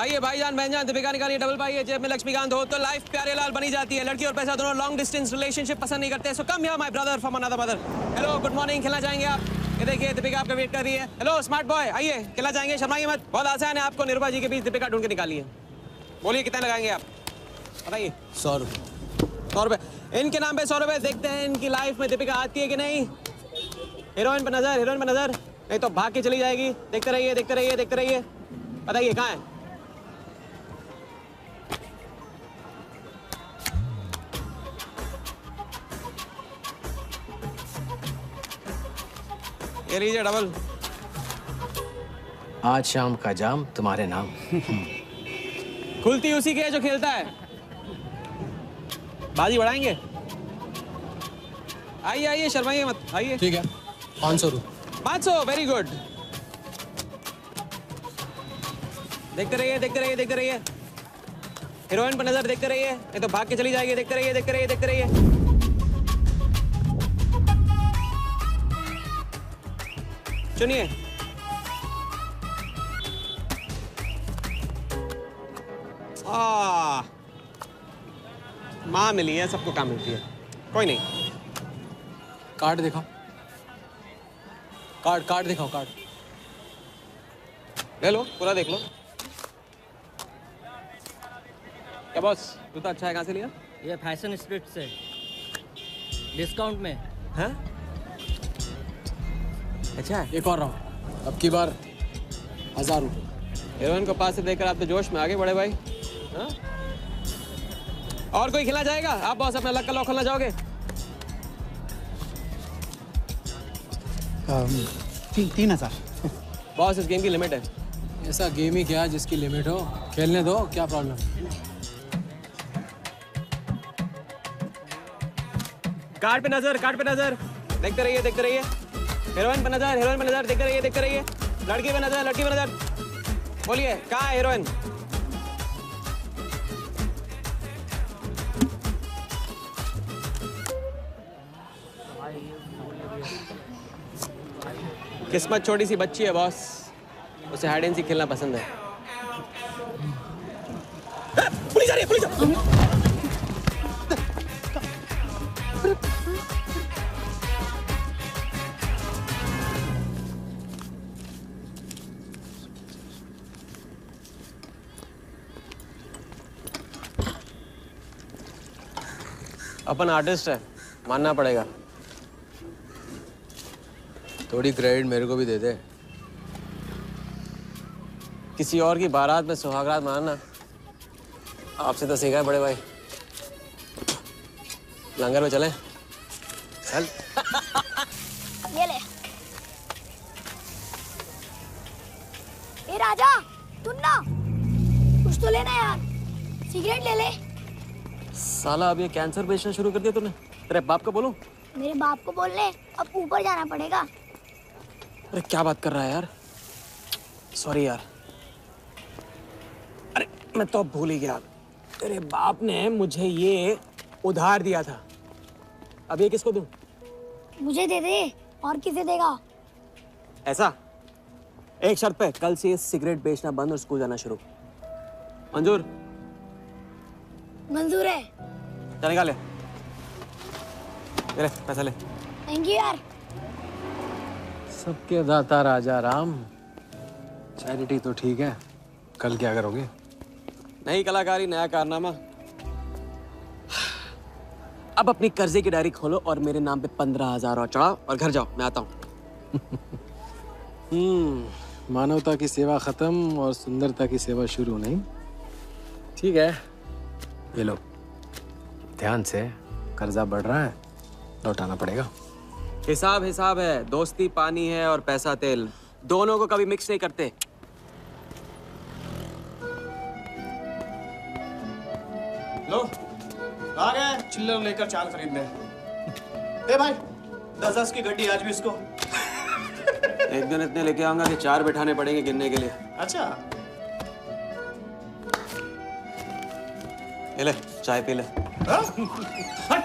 आइए भाईजान बहनजान, दीपिका निकालिए डबल पाई है, जेब में लक्ष्मीकांत हो तो लाइफ प्यारे लाल बनी जाती है। लड़की और पैसा दोनों लॉन्ग डिस्टेंस रिलेशनशिप पसंद नहीं करते। So come here my brother from another mother. Hello good morning, खेलना चाहेंगे आप? ये देखिए दीपिका आपका वेट कर रही है। हेलो स्मार्ट बॉय, आइए खेलना चाहेंगे? शर्माइए मत, बहुत आसान है। आपको निर्भा जी के बीच दीपिका ढूंढ के निकालिए। बोलिए कितने लगाएंगे आप, बताइए। 100 रुपये। 100 रुपये इनके नाम पे 100 रुपये। देखते हैं इनकी लाइफ में दीपिका आती है कि नहीं। हीरोइन पे नजर, हीरोइन पे नजर, नहीं तो भाग के चली जाएगी। देखते रहिए देखते रहिए देखते रहिए, बताइए कहाँ है? ये लीजिए डबल। आज शाम का जाम तुम्हारे नाम। खुलती उसी की है जो खेलता है। बाजी बढ़ाएंगे? आइए आइए, शर्माइए मत, आइए। ठीक है, 500 रुपये। 500, वेरी गुड। देखते रहिए देखते रहिए देखते रहिए, हीरोइन पर नजर, देखते रहिए नहीं तो भाग के चली जाएगी। देखते रहिए देखते रहिए देखते रहिए। सुनिए, माँ मिली है, सबको काम मिलती है, कोई नहीं। कार्ड दिखाओ, कार्ड दिखाओ, कार्ड ले लो, पूरा देख लो। क्या बॉस, जूता अच्छा है, कहाँ से लिया? ये फैशन स्ट्रीट से, डिस्काउंट में। हाँ अच्छा है। एक और राउंड, अब की बार 1000 रुपये। हीरोइन को पास से देखकर आप तो जोश में आगे बढ़े भाई। हाँ? और कोई खिला जाएगा? आप बॉस अपना लक का लॉक खोलना चाहोगे? 3000। बॉस इस गेम की लिमिट है। ऐसा गेम ही क्या जिसकी लिमिट हो, खेलने दो, क्या प्रॉब्लम? कार्ड पे नजर, कार्ड पे नजर, देखते रहिए देखते रहिए। हीरोइन पे नजर, हीरोइन पे नजर, देखते रहिए देखते रहिए। लड़की पे नजर, लड़की पे नजर। बोलिए कहाँ है हीरोइन? किस्मत छोटी सी बच्ची है बॉस, उसे हाइड एंड सीक खेलना पसंद है। पुलिस आ रही है, पुलिस! अपन आर्टिस्ट है, मानना पड़ेगा। थोड़ी क्रेडिट मेरे को भी दे दे। किसी और की बारात में सुहागरात मनाना आपसे तो सीखा है बड़े भाई। लंगर में चलें? चल। ये ले। ए राजा, सुन ना, कुछ तो लेना यार, सिगरेट ले ले। साला अब ये कैंसर बेचना शुरू कर दिया तूने। तेरे बाप को बोलूं? मेरे बाप को बोल ले, अब ऊपर जाना पड़ेगा। अरे क्या बात कर रहा है यार, सॉरी यार। अरे मैं तो भूल ही गया, तेरे बाप ने मुझे ये उधार दिया था। अब ये किसको दूं? मुझे दे दे, और किसे देगा? ऐसा, एक शर्त पे, कल से ये सिगरेट बेचना बंद और स्कूल जाना शुरू। मंजूर? मंजूर है। चल निकाले, ले पैसा ले। थैंक यू यार। सबके दाता राजा राम। चैरिटी तो ठीक है, कल क्या करोगे? नई कलाकारी, नया कारनामा। अब अपनी कर्जे की डायरी खोलो और मेरे नाम पे 15,000 और चढ़ाओ और घर जाओ, मैं आता हूँ। मानवता की सेवा खत्म और सुंदरता की सेवा शुरू नहीं। ठीक है, ये लो, ध्यान से, कर्जा बढ़ रहा है, लौटाना पड़ेगा। हिसाब हिसाब है, दोस्ती पानी है और पैसा तेल, दोनों को कभी मिक्स नहीं करते। लो, आ गए चिल्लर लेकर चाल खरीदने। ए भाई, 10-10 की गड्डी आज भी इसको। एक दिन इतने लेके आऊंगा कि 4 बैठाने पड़ेंगे गिनने के लिए। अच्छा, ये ले, चाय पी ले। हट।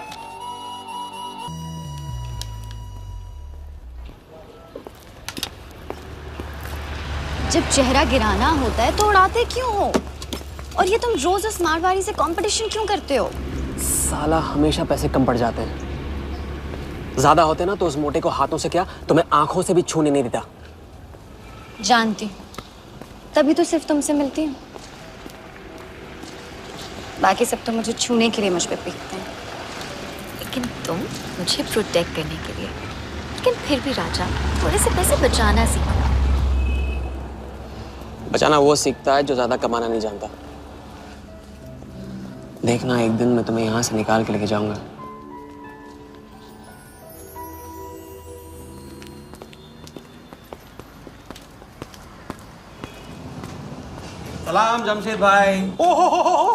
जब चेहरा गिराना होता है तो उड़ाते क्यों हो? और ये तुम रोज उस मारवाड़ी से कंपटीशन क्यों करते हो? साला हमेशा पैसे कम पड़ जाते हैं। ज्यादा होते ना तो उस मोटे को हाथों से क्या तुम्हें आंखों से भी छूने नहीं देता। जानती, तभी तो सिर्फ तुमसे मिलती हूँ। बाकी सब तो मुझे छूने के लिए मुझ पे पीटते हैं। लेकिन तुम मुझे प्रोटेक्ट करने के लिए। लेकिन फिर भी राजा, थोड़े से पैसे बचाना सीखो। बचाना वो सीखता है जो ज्यादा कमाना नहीं जानता। देखना एक दिन मैं तुम्हें यहाँ से निकाल के लेके जाऊंगा। सलाम जमशेद भाई। ओहो,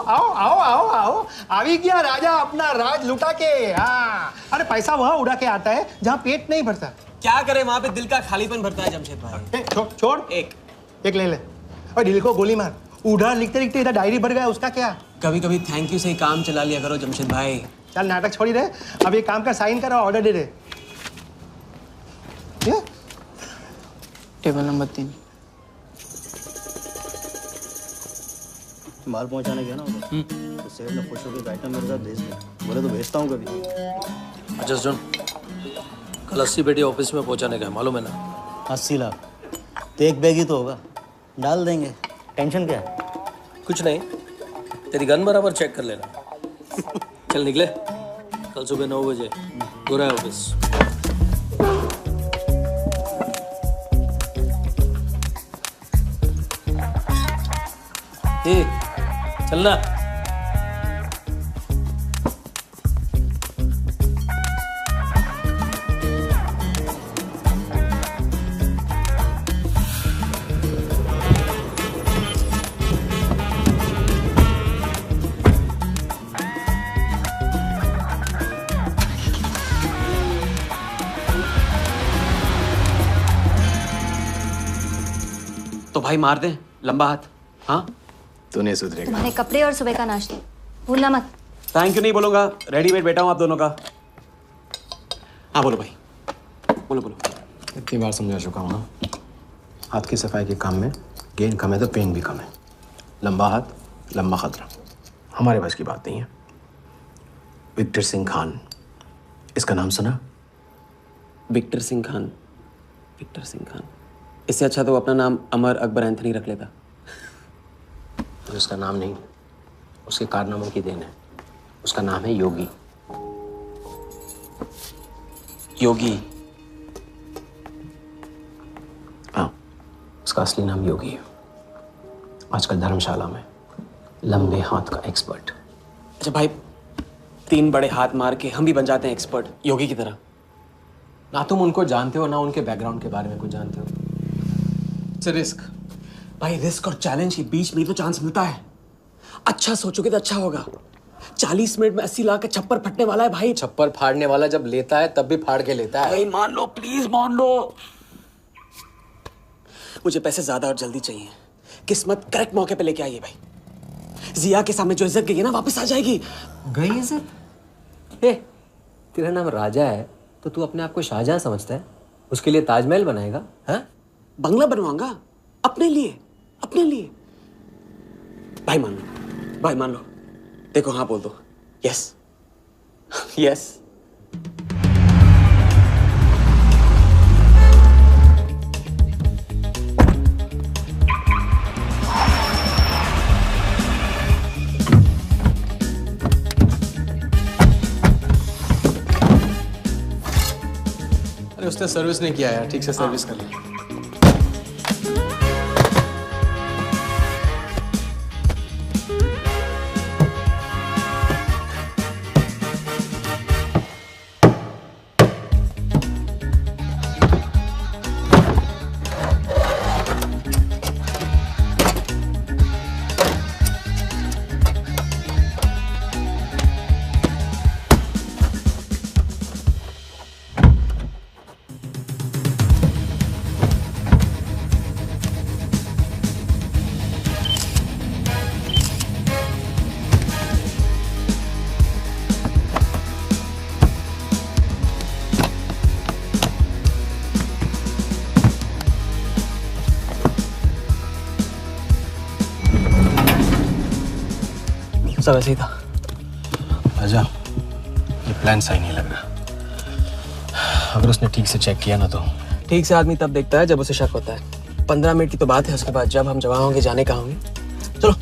आओ आओ आओ आओ, आवी गया राजा अपना राज लुटा के। हाँ, अरे पैसा वहाँ उड़ा के आता है जहाँ पेट नहीं भरता। क्या करे, वहां पे दिल का खालीपन भरता है जमशेद भाई। छोड़ एक ले ले और दिल को गोली मार। उधर लिखते लिखते इधर डायरी भर गया, उसका क्या? कभी कभी थैंक यू से ही काम चला लिया करो जमशेद भाई। चल नाटक छोड़ी रहे, अब एक काम कर, साइन कर और ऑर्डर दे दे। Table number 3। माल पहुंचाने गया ना उधर, तो सेठ ने खुश होकर आइटम मेरे साथ भेज दिया। बोले तो भेजता हूँ कभी। अच्छा सुन, कल 80 पेटी ऑफिस में पहुंचाने का है, मालूम है ना? 80 लाख तो एक बैग ही तो होगा, डाल देंगे। टेंशन क्या है? कुछ नहीं, तेरी गन बराबर चेक कर लेना। चल निकले, कल सुबह 9 बजे गोरा ऑफिस। चलना। तो भाई मार दे लंबा हाथ। हाँ तू नहीं सुधरेगा। तुम्हारे कपड़े और सुबह का नाश्ता भूलना मत। थैंक यू नहीं बोलूंगा, रेडीमेड बैठा हूँ आप दोनों का। हाँ बोलो भाई, बोलो बोलो। इतनी बार समझा चुका हूँ ना, हाथ की सफाई के काम में गेन कम है तो पेन भी कम है। लंबा हाथ लंबा खतरा, हमारे बस की बात नहीं है। विक्टर सिंह खान, इसका नाम सुना? Victor Singh Khan, Victor Singh Khan. इससे अच्छा तो अपना नाम अमर अकबर एंथनी रख लेता। तो उसका नाम नहीं, उसके कारनामों की देन है। उसका नाम है योगी। योगी? हाँ, उसका असली नाम योगी है। आजकल धर्मशाला में लंबे हाथ का एक्सपर्ट। अच्छा भाई, 3 बड़े हाथ मार के हम भी बन जाते हैं एक्सपर्ट योगी की तरह। ना तुम उनको जानते हो ना उनके बैकग्राउंड के बारे में कुछ जानते हो। It's a risk. भाई रिस्क और चैलेंज के बीच में तो चांस मिलता है। अच्छा सोचोगे तो अच्छा होगा। 40 मिनट में 80 लाख का छप्पर फटने वाला है भाई। छप्पर फाड़ने वाला जब लेता है तब भी फाड़ के लेता है। भाई मान लो, प्लीज मान लो। मुझे पैसे ज्यादा और जल्दी चाहिए। किस्मत करेक्ट मौके पे लेके आइए भाई। जिया के सामने जो इज्जत गई है ना, वापस आ जाएगी। गई इज्जत? तेरा नाम राजा है तो तू अपने आप को शाहजहां समझता है? उसके लिए ताजमहल बनाएगा? हाँ, बंगला बनवाऊंगा अपने लिए, अपने लिए। भाई मान लो, भाई मान लो। देखो हाँ बोल दो। Yes yes. अरे उसने सर्विस नहीं किया यार, ठीक से सर्विस कर ली। सब ऐसे ही था। राजा, ये प्लान सही नहीं लग रहा। अगर उसने ठीक से चेक किया ना तो। ठीक से आदमी तब देखता है जब उसे शक होता है। 15 मिनट की तो बात है, उसके बाद जब हम जवां होंगे जाने कहाँ होंगे। चलो।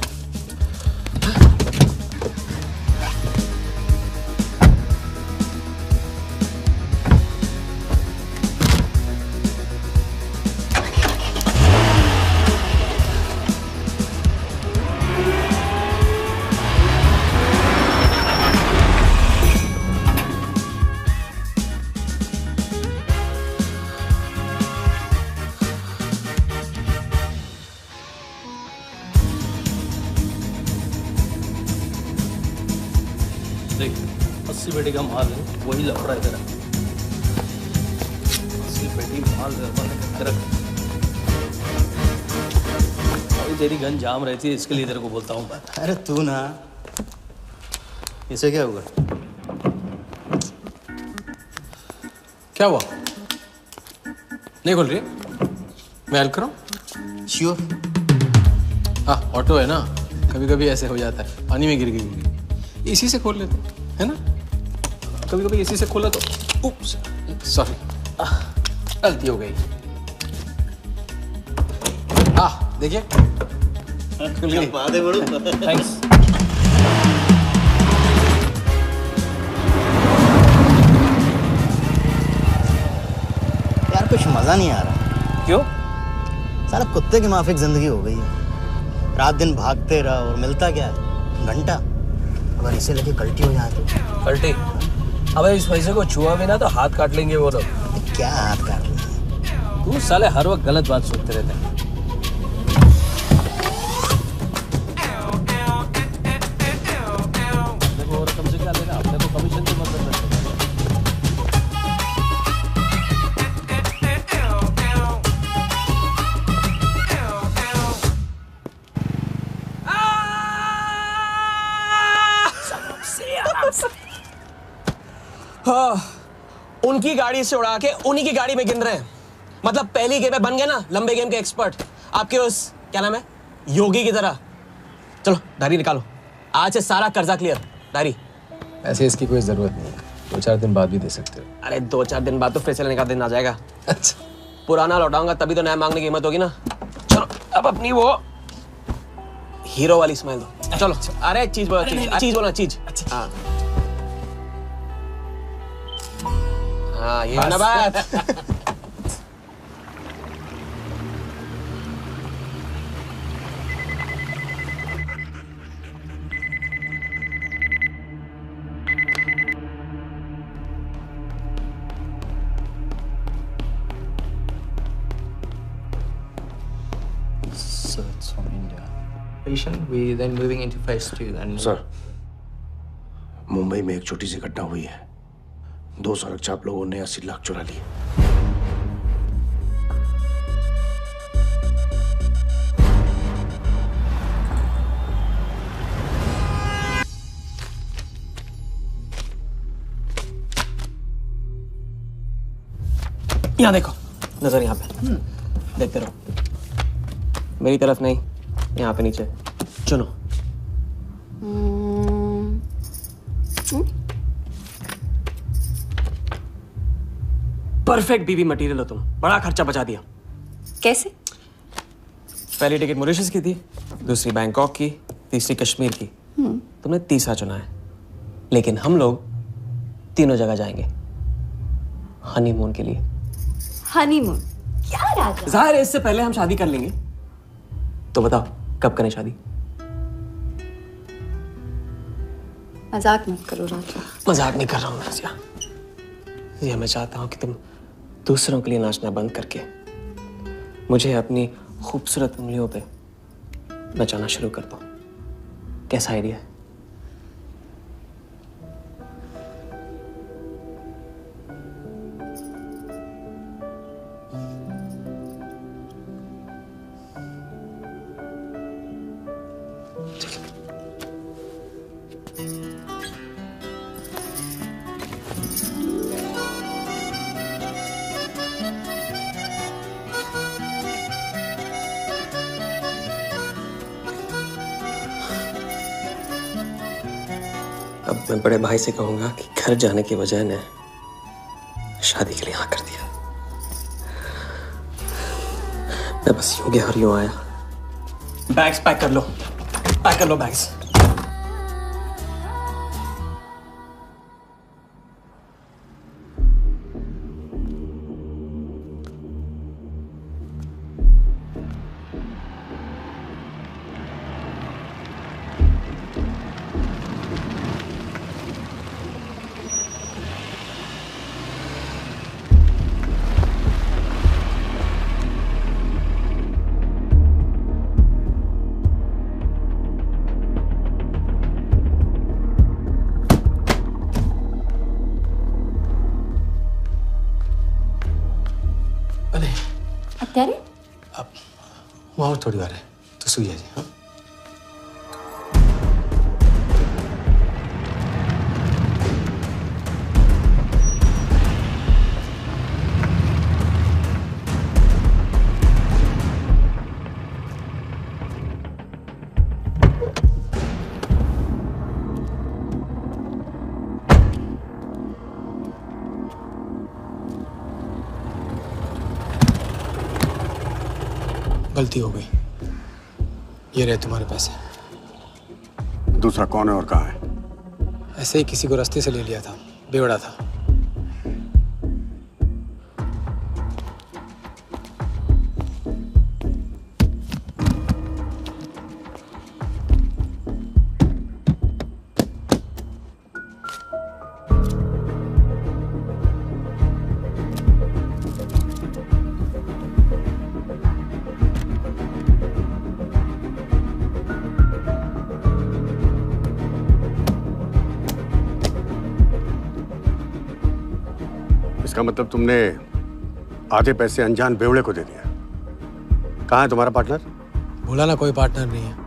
देख 80 पेटी का माल है, वही लफड़ा इधर है। 80 पेटी माल रख। अभी तेरी गन जाम रहती है, इसके लिए तेरे को बोलता हूँ मैं। अरे तू ना, इसे क्या हुआ? क्या हुआ? नहीं खोल रही? मैं हेल्प करूं? श्योर। हाँ, ऑटो है ना, कभी कभी ऐसे हो जाता है, पानी में गिर गई होगी। इसी से खोल लेते है ना? कभी कभी इसी से खोला तो उप्स, सॉरी, गलती हो गई। हाँ देखिए, बात है बड़ू। थैंक्स। यार कुछ मजा नहीं आ रहा। क्यों? साला कुत्ते की माफिक जिंदगी हो गई है। रात दिन भागते रहो और मिलता क्या है? घंटा। अगर इसे लेके कल्टी हो जाए तो? कल्टी? अबे इस पैसे को छुआ भी ना तो हाथ काट लेंगे वो लोग। क्या हाथ काट लेंगे? तू साले हर वक्त गलत बात सोचते रहते हैं। देखो और कम से क्या लेना, अपने को कमीशन से मतलब रखते हैं। हाँ, उनकी गाड़ी से उड़ा के उन्हीं की गाड़ी में गिन रहे हैं। मतलब पहली गेम में बन गए ना लंबे गेम के एक्सपर्ट, आपके उस क्या नाम है योगी की तरह। चलो डायरी निकालो, आज से सारा कर्जा क्लियर। डायरी। ऐसे इसकी कोई जरूरत नहीं है, 2-4 दिन बाद भी दे सकते हो। अरे 2-4 दिन बाद तो फिर से लेने का दिन आ जाएगा। अच्छा, पुराना लौटाऊंगा तभी तो नया मांगने की हिम्मत होगी ना। चलो अब अपनी वो हीरो वाली स्माइल दो। चलो अरे चीज बोलो, चीज बोलो, चीज। हाँ हाँ, ये ना बात। So it's from India. We then moving into phase 2 and sir, Mumbai में एक छोटी सी घटना हुई है। 2 सड़क चाप लोगों ने 80 लाख चुरा लिए। यहाँ देखो, नजर यहाँ पे देखते रहो। मेरी तरफ नहीं, यहाँ पे नीचे चुनो। परफेक्ट बीवी मटेरियल हो तुम, बड़ा खर्चा बचा दिया। कैसे? पहली टिकट मॉरिशस की थी, दूसरी बैंकॉक की, तीसरी कश्मीर की। तुमने तीसरा चुना है, लेकिन हम लोग तीनों जगह जाएंगे हनीमून के लिए। हनीमून? क्या राजा? जाहिर है इससे पहले हम शादी कर लेंगे। तो बताओ कब करें शादी? मजाक मत करो राजा। मजाक नहीं कर रहा हूँ रजिया। ये मैं चाहता हूँ कि तुम दूसरों के लिए नाचना बंद करके मुझे अपनी खूबसूरत उंगलियों पे नचाना शुरू कर दो। कैसा आइडिया है? अब मैं बड़े भाई से कहूंगा कि घर जाने के बजाय ने शादी के लिए हाँ कर दिया। मैं बस यूं गया और यूं आया। बैग्स पैक कर लो बैग्स। અત્યારે वहाँ और थोड़ी बार है तो सुई जाए। हाँ गलती हो गई। ये रहे तुम्हारे पैसे। दूसरा कौन है और कहाँ है? ऐसे ही किसी को रास्ते से ले लिया था, बेवड़ा था। इसका मतलब तुमने आधे पैसे अनजान बेवड़े को दे दिया। कहाँ है तुम्हारा पार्टनर? बोला ना कोई पार्टनर नहीं है।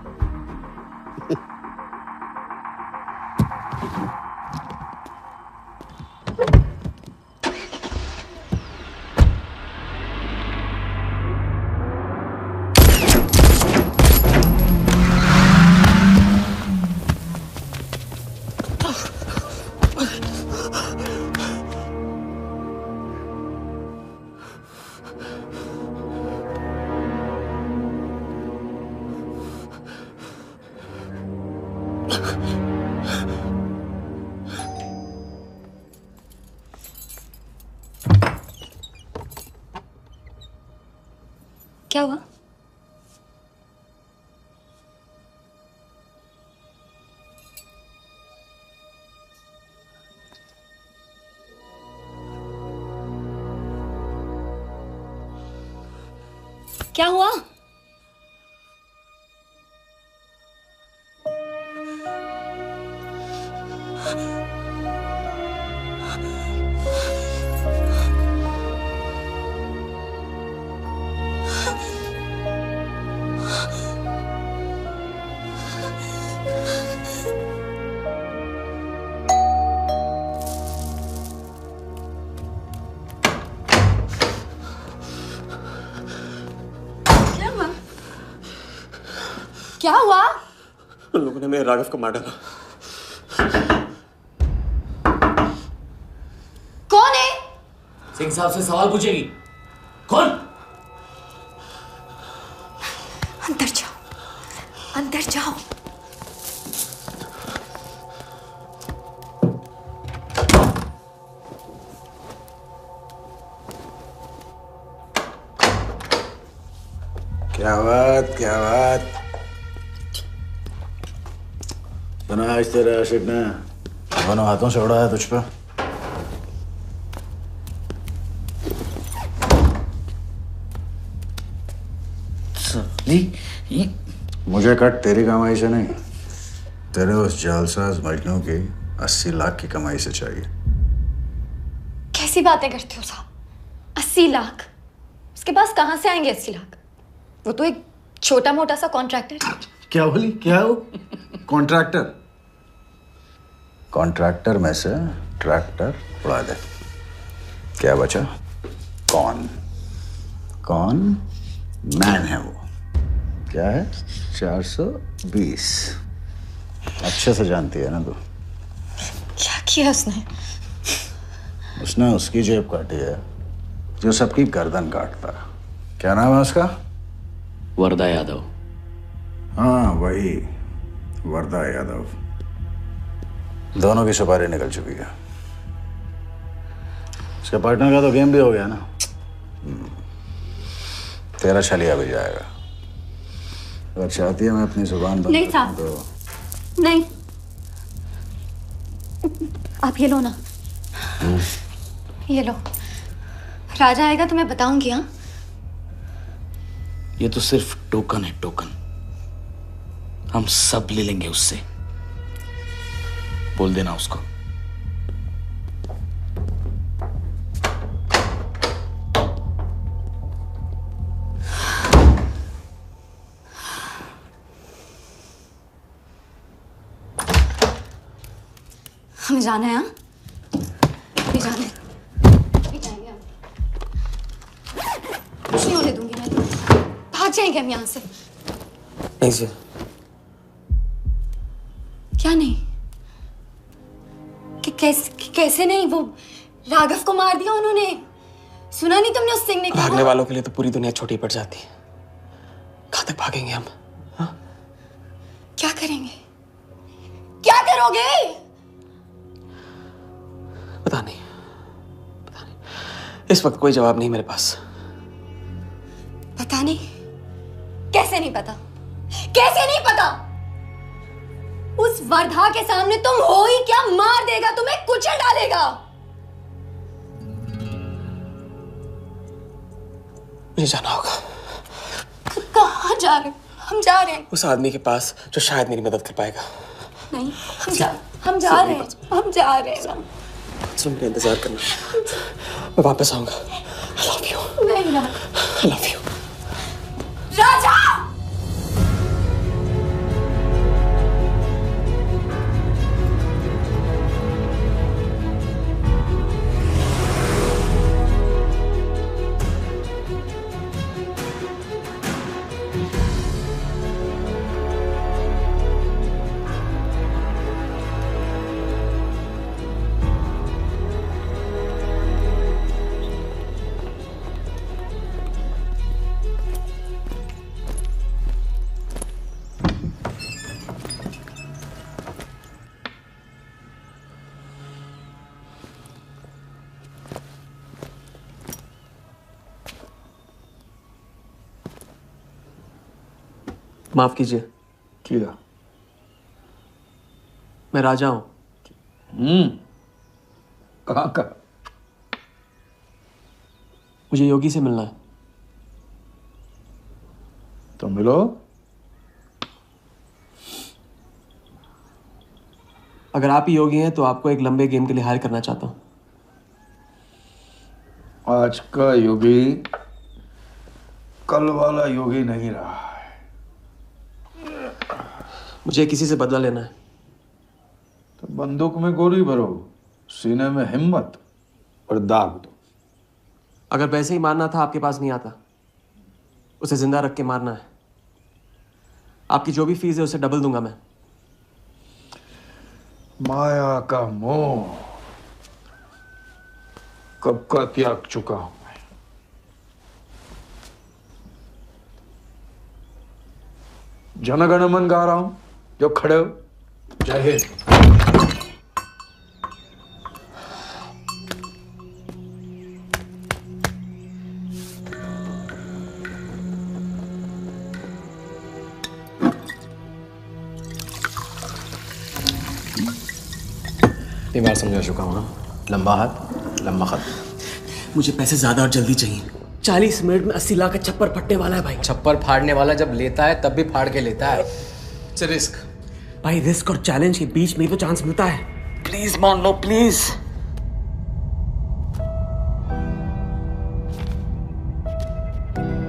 क्या हुआ? क्या हुआ? क्या हुआ? उन लोगों ने मेरे राघव को मार डाला। कौन है? सिंह साहब से सवाल पूछेगी। कौन? अंदर जाओ, अंदर जाओ। क्या बात, क्या बात। सुना आज तेरे आशिक ने दोनों हाथों से उड़ाया तुझ पे। मुझे कट तेरी कमाई से नहीं, तेरे उस जालसाज मजनू की 80 लाख की कमाई से चाहिए। कैसी बातें करते हो साहब? 80 लाख? उसके पास कहां से आएंगे 80 लाख? वो तो एक छोटा मोटा सा कॉन्ट्रैक्टर है। क्या बोली? क्या है वो? कॉन्ट्रैक्टर? कॉन्ट्रैक्टर में से ट्रैक्टर उड़ा दे। क्या बचा? कौन? कौन मैन है वो? क्या है? 420। अच्छे से जानती है ना तू? किया उसने? उसने उसकी जेब काटी है जो सबकी गर्दन काटता। क्या नाम है उसका? वरदा यादव। हाँ वही, वरदा यादव। दोनों की सुपारी निकल चुकी है। उसके पार्टनर का तो गेम भी हो गया ना। तेरा छलिया भी जाएगा। अगर चाहती है मैं अपनी जुबान बंद नहीं साहब, तो नहीं। आप ये लो ना, ये लो। राजा आएगा तो मैं बताऊंगी। हाँ, ये तो सिर्फ टोकन है, टोकन। हम सब ले लेंगे उससे। बोल देना उसको। हमें जाना है। हाँ, भी जाना है। भी जाएंगे हम। कुछ नहीं होने दूंगी मैं। भाग जाएंगे हम यहाँ से। नहीं सर। क्या नहीं? कैसे नहीं? वो राघव को मार दिया उन्होंने। सुना नहीं तुमने उस सिंह ने क्या? भागने वालों के लिए तो पूरी दुनिया छोटी पड़ जाती है। कहाँ तक भागेंगे हम? हाँ? क्या करेंगे? क्या करोगे? पता नहीं, पता नहीं। इस वक्त कोई जवाब नहीं मेरे पास। पता नहीं? कैसे नहीं पता? कैसे नहीं पता? उस वर्धा के सामने तुम हो ही क्या? मार देगा, तुम्हें कुचल डालेगा। मुझे जाना होगा। कहाँ जा रहे? हम जा रहे हैं उस आदमी के पास जो शायद मेरी मदद कर पाएगा। नहीं, हम जा रहे हैं। हम जा रहे हैं। सुन, मेरा इंतजार करना। मैं वापस आऊंगा। I love you. नहीं ना। I love you. राजा! माफ कीजिए। किया। मैं राजा हूं। कहाँ का? मुझे योगी से मिलना है। तो मिलो। अगर आप ही योगी हैं तो आपको एक लंबे गेम के लिए हायर करना चाहता हूं। आज का योगी कल वाला योगी नहीं रहा है। मुझे किसी से बदला लेना है। तो बंदूक में गोली भरो, सीने में हिम्मत और दाग दो। अगर वैसे ही मारना था आपके पास नहीं आता। उसे जिंदा रख के मारना है। आपकी जो भी फीस है उसे डबल दूंगा मैं। माया का मोह कब का त्याग चुका हूं मैं। जनगण मन गा रहा हूं, जो खड़े हो। जय हिंद। इतनी बार समझा चुका हूं ना। लंबा हाथ लंबा खत। मुझे पैसे ज्यादा और जल्दी चाहिए। 40 मिनट में 80 लाख का छप्पर फटने वाला है भाई। छप्पर फाड़ने वाला जब लेता है तब भी फाड़ के लेता है। इट्स रिस्क भाई। रिस्क और चैलेंज के बीच में ही तो चांस मिलता है। प्लीज मान लो, प्लीज।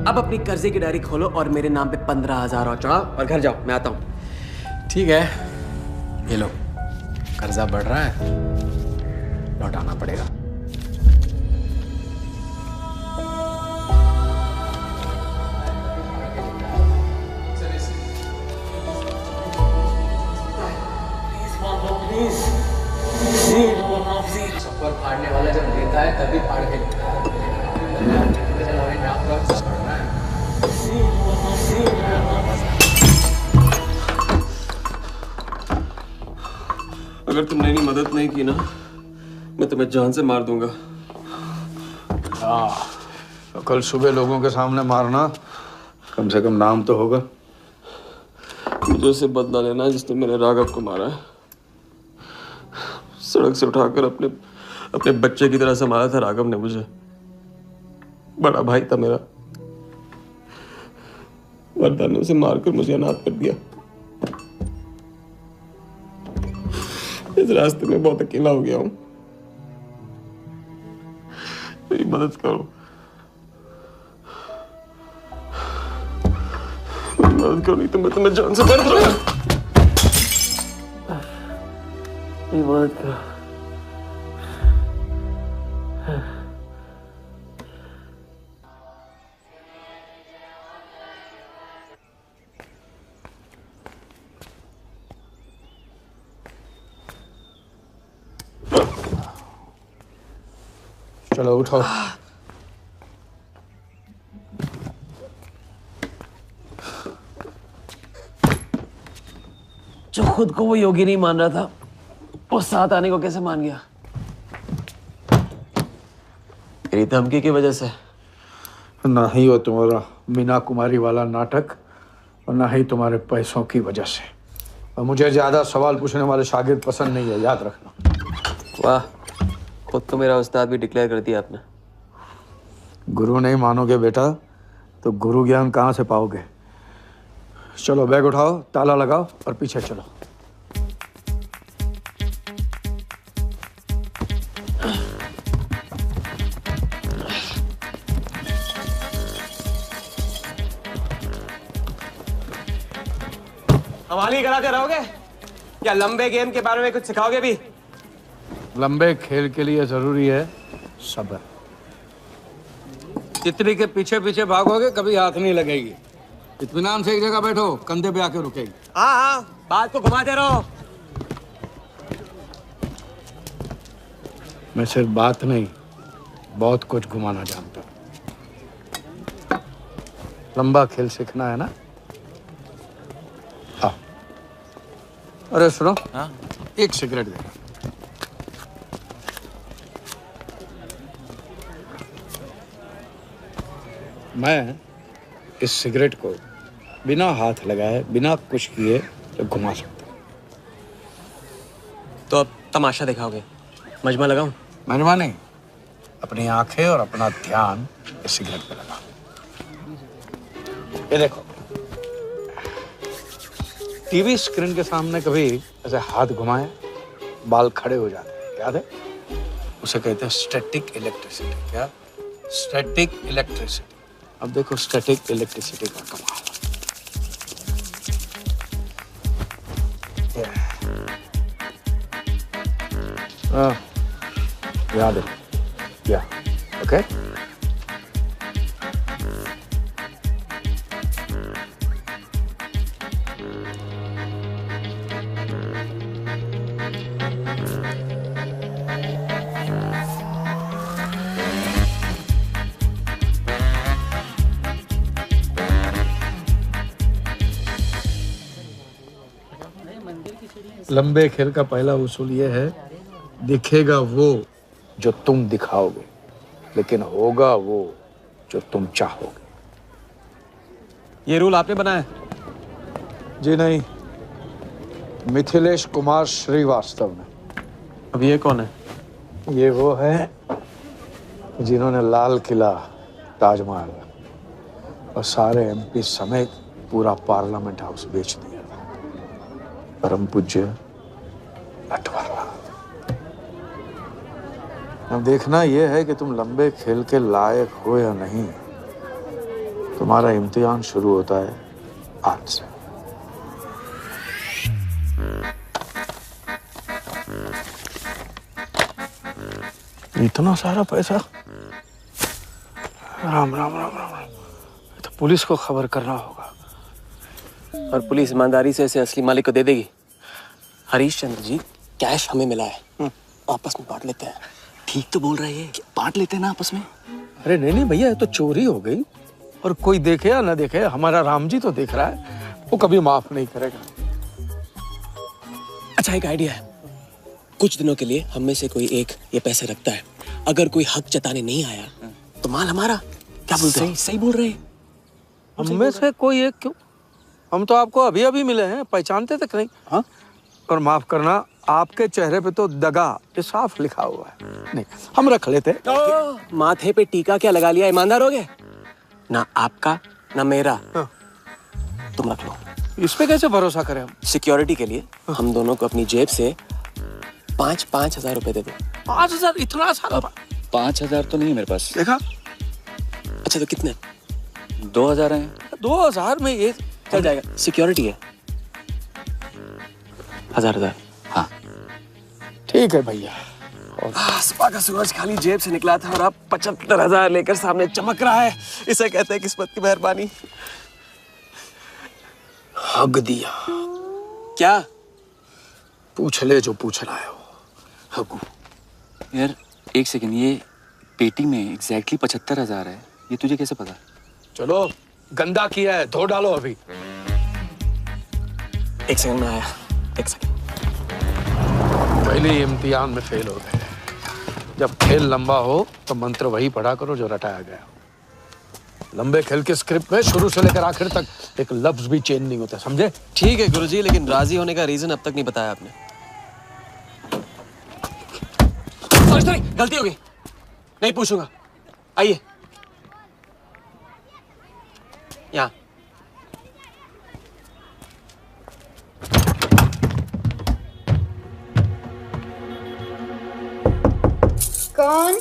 अब अपनी कर्जे की डायरी खोलो और मेरे नाम पे 15,000 और चढ़ाओ और घर जाओ। मैं आता हूं। ठीक है, ये लो। कर्जा बढ़ रहा है, लौटाना पड़ेगा। Please. नहीं की ना, मैं तुम्हें जान से मार दूंगा। हाँ, तो कल सुबह लोगों के सामने मारना, कम से कम नाम तो होगा। मुझे उससे बदला लेना जिसने मेरे राघव को मारा है। सड़क से उठाकर अपने बच्चे की तरह संभाला था राघव ने मुझे। बड़ा भाई था मेरा। वर्धा ने उसे मारकर मुझे अनाथ कर दिया। इस रास्ते में बहुत अकेला हो गया हूं। मेरी मदद करो, मदद करो, नहीं तो मैं तुम्हें जान से मार दूंगा। मदद करो। चलो उठो। जो खुद को वो योगी नहीं मान रहा था, वो साथ आने को कैसे मान गया? मेरी धमकी की वजह से? ना ही वो तुम्हारा मीना कुमारी वाला नाटक और ना ही तुम्हारे पैसों की वजह से। और मुझे ज्यादा सवाल पूछने वाले शागिर्द पसंद नहीं है, याद रखना। वाह, खुद तो मेरा उस्ताद भी डिक्लेयर कर दिया आपने। गुरु नहीं मानोगे बेटा तो गुरु ज्ञान कहाँ से पाओगे। चलो बैग उठाओ, ताला लगाओ और पीछे चलो। हवाली कराते रहोगे या लंबे गेम के बारे में कुछ सिखाओगे भी? लंबे खेल के लिए जरूरी है सब्र। तितली के पीछे पीछे भागोगे कभी हाथ नहीं लगेगी। इत्मीनान से एक जगह बैठो, कंधे पे आके रुकेगी। हाँ हाँ, बात को घुमाते रहो। मैं सिर्फ बात नहीं, बहुत कुछ घुमाना जानता हूँ। लंबा खेल सीखना है ना? हाँ। अरे सुनो, हाँ? एक सिगरेट देना। मैं इस सिगरेट को बिना हाथ लगाए, बिना कुछ किए तो घुमा सकता हूँ। तो अब तमाशा दिखाओगे? मजमा लगाऊं? मजमा नहीं, अपनी आंखें और अपना ध्यान इस सिगरेट पे लगा। ये देखो, टीवी स्क्रीन के सामने कभी ऐसे हाथ घुमाए बाल खड़े हो जाते हैं, याद है? उसे कहते हैं स्टैटिक इलेक्ट्रिसिटी। क्या? Static electricity. अब देखो स्टैटिक इलेक्ट्रिसिटी का कमाल। याद है? या ओके। लंबे खेल का पहला उसूल यह है, दिखेगा वो जो तुम दिखाओगे, लेकिन होगा वो जो तुम चाहोगे। ये रूल आपने बनाया? जी नहीं, मिथिलेश कुमार श्रीवास्तव ने। अब ये कौन है? ये वो है जिन्होंने लाल किला, ताजमहल और सारे एमपी समेत पूरा पार्लियामेंट हाउस बेच दिया था। परम पूज्य नटवरलाल। अब देखना यह है कि तुम लंबे खेल के लायक हो या नहीं। तुम्हारा इम्तिहान शुरू होता है आज से। इतना सारा पैसा? राम राम राम राम राम। तो पुलिस को खबर करना होगा। और पुलिस ईमानदारी से इसे असली मालिक को दे देगी। हरीश चंद्र जी, कैश हमें मिला है, आपस में बांट लेते हैं। ठीक तो बोल रहे हैं, बांट लेते हैं ना आपस में। अरे नहीं नहीं भैया, ये तो चोरी हो गई और कोई देखे या ना देखे, हमारा राम जी तो देख रहा है, वो कभी माफ नहीं करेगा। अच्छा, एक आइडिया है। कुछ दिनों के लिए हम में से कोई एक ये पैसे रखता है, अगर कोई हक जताने नहीं आया तो माल हमारा। क्या बोलते हैं? सही बोल रहे हैं। हम में से कोई एक क्यों? हम तो आपको अभी अभी मिले हैं, पहचानते तक नहीं। हाँ, और माफ करना, आपके चेहरे पे तो दगा ये साफ लिखा हुआ है। नहीं, हम रख लेते। माथे पे टीका क्या लगा लिया, ईमानदार हो गए ना? आपका ना मेरा। तुम रख लो। इस पे कैसे भरोसा करें हम? सिक्योरिटी के लिए हम दोनों को अपनी जेब से 5,000 रुपए दे दो। 5,000? इतना सारा? 5,000 तो नहीं है मेरे पास। देखा? अच्छा तो कितने? 2,000 हैं। 2,000 में ये चल जाएगा। सिक्योरिटी है 1,000। हाँ ठीक है भैया। और सुबह का सूरज खाली जेब से निकला था और अब 75,000 लेकर सामने चमक रहा है। इसे कहते हैं किस्मत की मेहरबानी। हग दिया। क्या? पूछ ले जो पूछना है वो। हगू। यार एक सेकंड, ये पेटी में एग्जैक्टली 75,000 है, ये तुझे कैसे पता? चलो, गंदा किया है, धो डालो अभी। एक सेकंड में आया। एक सेकंड। पहले ही इम्तिहान में फेल हो गए। जब खेल लंबा हो तो मंत्र वही पढ़ा करो जो रटाया गया। लंबे खेल के स्क्रिप्ट में शुरू से लेकर आखिर तक एक लफ्ज भी चेंज नहीं होता, समझे? ठीक है गुरुजी, लेकिन राजी होने का रीजन अब तक नहीं बताया आपने। सॉरी, गलती हो गई, नहीं पूछूंगा। आइए यहाँ। कौन?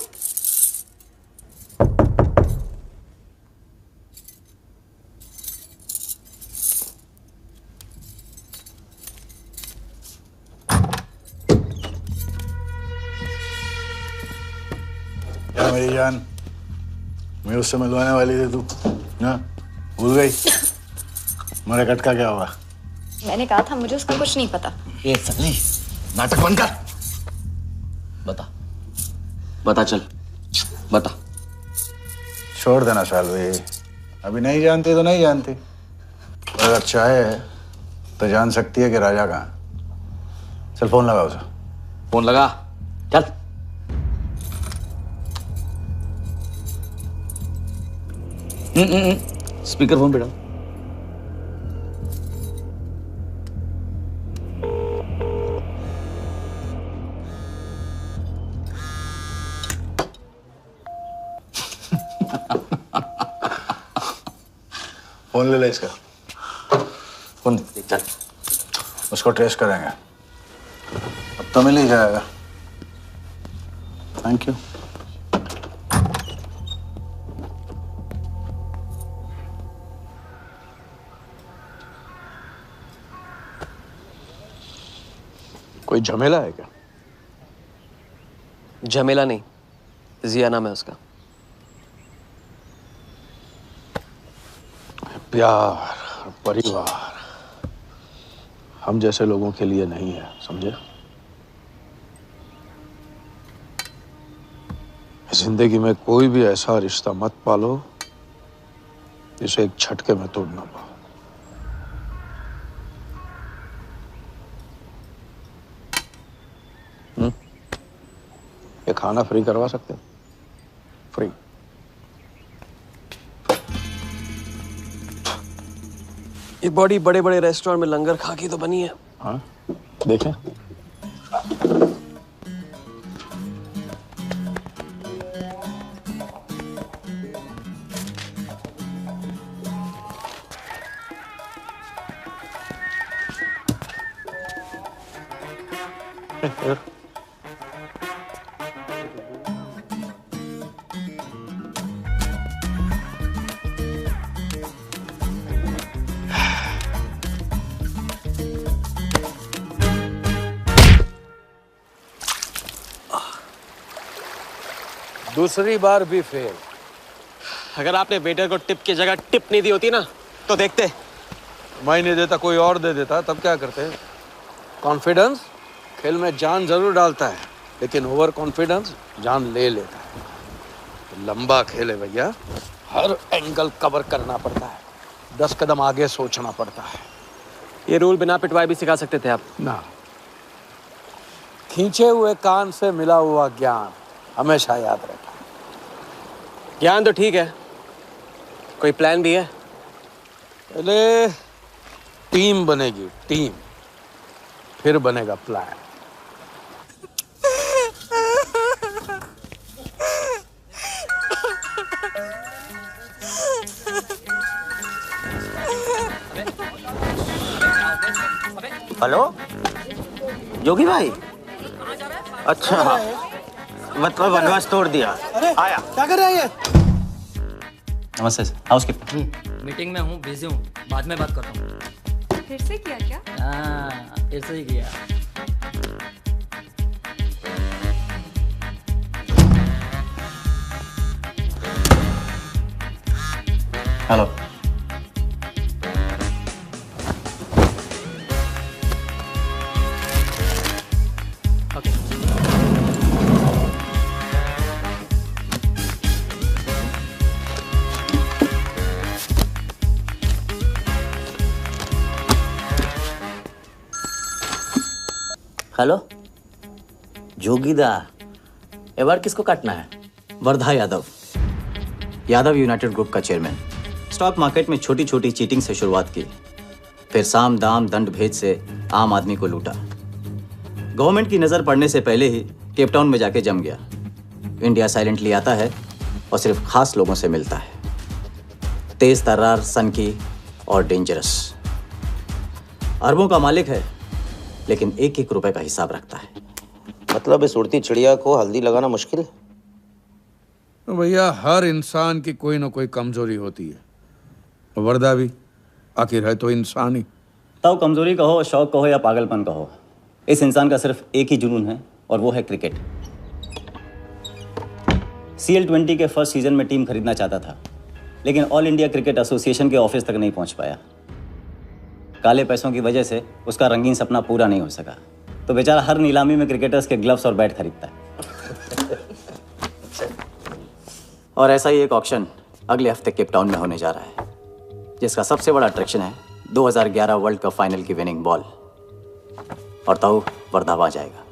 क्या मेरी जान, मैं उससे मिलवाने वाली थी, तू ना भूल गई? मेरे कट का क्या होगा? मैंने कहा था मुझे उसका कुछ नहीं पता। ये सगली नाटक बंद कर। बता चल, बता। छोड़ देना सालवी, अभी नहीं जानती तो नहीं जानती, अगर चाहे तो जान सकती है कि राजा कहाँ। चल फोन लगा उसे। फोन लगा, चल। स्पीकर फोन पे डाल। फोन ले ले इसका। फोन चल, उसको ट्रेस करेंगे, अब तो मिल ही जाएगा। Thank you. कोई झमेला है क्या? झमेला नहीं, जिया नाम है उसका। प्यार, परिवार हम जैसे लोगों के लिए नहीं है, समझे? जिंदगी में कोई भी ऐसा रिश्ता मत पालो जिसे एक झटके में तोड़ ना पाओ। ये खाना फ्री करवा सकते? फ्री। ये बॉडी बड़े बड़े रेस्टोरेंट में लंगर खा के तो बनी है। हाँ, देखें। दूसरी बार भी फेल। अगर आपने वेटर को टिप की जगह टिप नहीं दी होती ना तो देखते। मैं नहीं देता, कोई और दे देता, तब क्या करते? कॉन्फिडेंस खेल में जान जरूर डालता है, लेकिन ओवर कॉन्फिडेंस जान ले लेता है। लंबा खेल है भैया, हर एंगल कवर करना पड़ता है, 10 कदम आगे सोचना पड़ता है। ये रूल बिना पिटवाए भी सिखा सकते थे आप ना। खींचे हुए कान से मिला हुआ ज्ञान हमेशा याद रखना। ज्ञान तो ठीक है, कोई प्लान भी है? पहले टीम बनेगी, टीम, फिर बनेगा प्लान। हेलो योगी भाई, अच्छा मतलब वनवास तोड़ दिया। आया क्या कर रहा है ये? नमस्ते सर, हाउसकीपर। मीटिंग में हूँ, बिजी हूँ, बाद में बात करता हूँ। फिर से किया क्या? हाँ, फिर से ही किया। हेलो हेलो जोगीदा, ए बार किसको काटना है? वर्धा यादव, यादव यूनाइटेड ग्रुप का चेयरमैन। स्टॉक मार्केट में छोटी छोटी चीटिंग से शुरुआत की, फिर साम दाम दंड भेद से आम आदमी को लूटा। गवर्नमेंट की नज़र पड़ने से पहले ही केप टाउन में जाके जम गया। इंडिया साइलेंटली आता है और सिर्फ खास लोगों से मिलता है। तेज तर्रार, सनकी और डेंजरस। अरबों का मालिक है, लेकिन एक एक रुपए का हिसाब रखता है। मतलब इस उड़ती चिड़िया को हल्दी लगाना मुश्किल है? तो भैया हर इंसान की कोई ना कोई कमजोरी होती है। वर्दा भी आखिर है तो इंसान ही। ताऊ कमजोरी कहो, शौक कहो या पागलपन कहो, इस इंसान का सिर्फ एक ही जुनून है और वो है क्रिकेट। CL20 के फर्स्ट सीजन में टीम खरीदना चाहता था, लेकिन ऑल इंडिया क्रिकेट एसोसिएशन के ऑफिस तक नहीं पहुंच पाया। काले पैसों की वजह से उसका रंगीन सपना पूरा नहीं हो सका, तो बेचारा हर नीलामी में क्रिकेटर्स के ग्लव्स और बैट खरीदता है। और ऐसा ही एक ऑक्शन अगले हफ्ते केप टाउन में होने जा रहा है, जिसका सबसे बड़ा अट्रैक्शन है 2011 वर्ल्ड कप फाइनल की विनिंग बॉल। और ताऊ वर्धा आ जाएगा।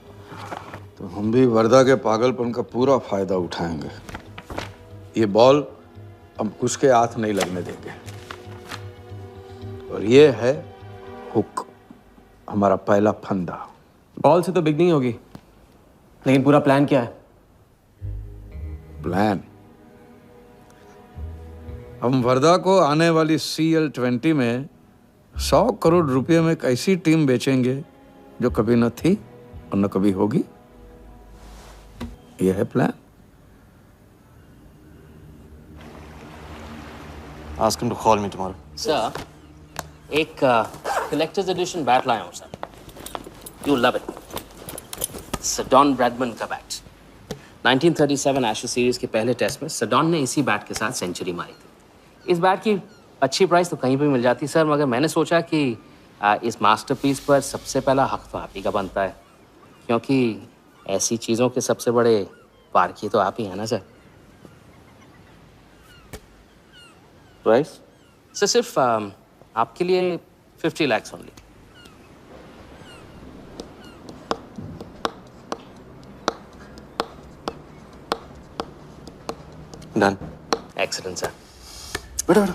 तो हम भी वर्धा के पागलपन का पूरा फायदा उठाएंगे। ये बॉल हम कुछ के हाथ नहीं लगने देंगे। और ये है हुक, हमारा पहला फंदा। बॉल से तो बिग नहीं होगी, लेकिन पूरा प्लान क्या है? प्लान, हम वर्धा को आने वाली CL20 में 100 करोड़ रुपए में एक ऐसी टीम बेचेंगे जो कभी न थी और न कभी होगी। यह है plan. Ask him to call me tomorrow. Sir, एक कलेक्टर्स एडिशन बैट लाया हूँ sir. You love it. Sir Don Bradman का बैट। 1937 एशेज सीरीज के पहले टेस्ट में सर डॉन ने इसी बैट के साथ सेंचुरी मारी थी। इस बैट की अच्छी प्राइस तो कहीं पे मिल जाती सर, मगर मैंने सोचा कि इस मास्टरपीस पर सबसे पहला हक तो आप ही का बनता है, क्योंकि ऐसी चीज़ों के सबसे बड़े पारखी तो आप ही हैं ना सर। प्राइस? सर सिर्फ आपके लिए 50 lakhs only. Done. Excellent sir. बैठो बैठो।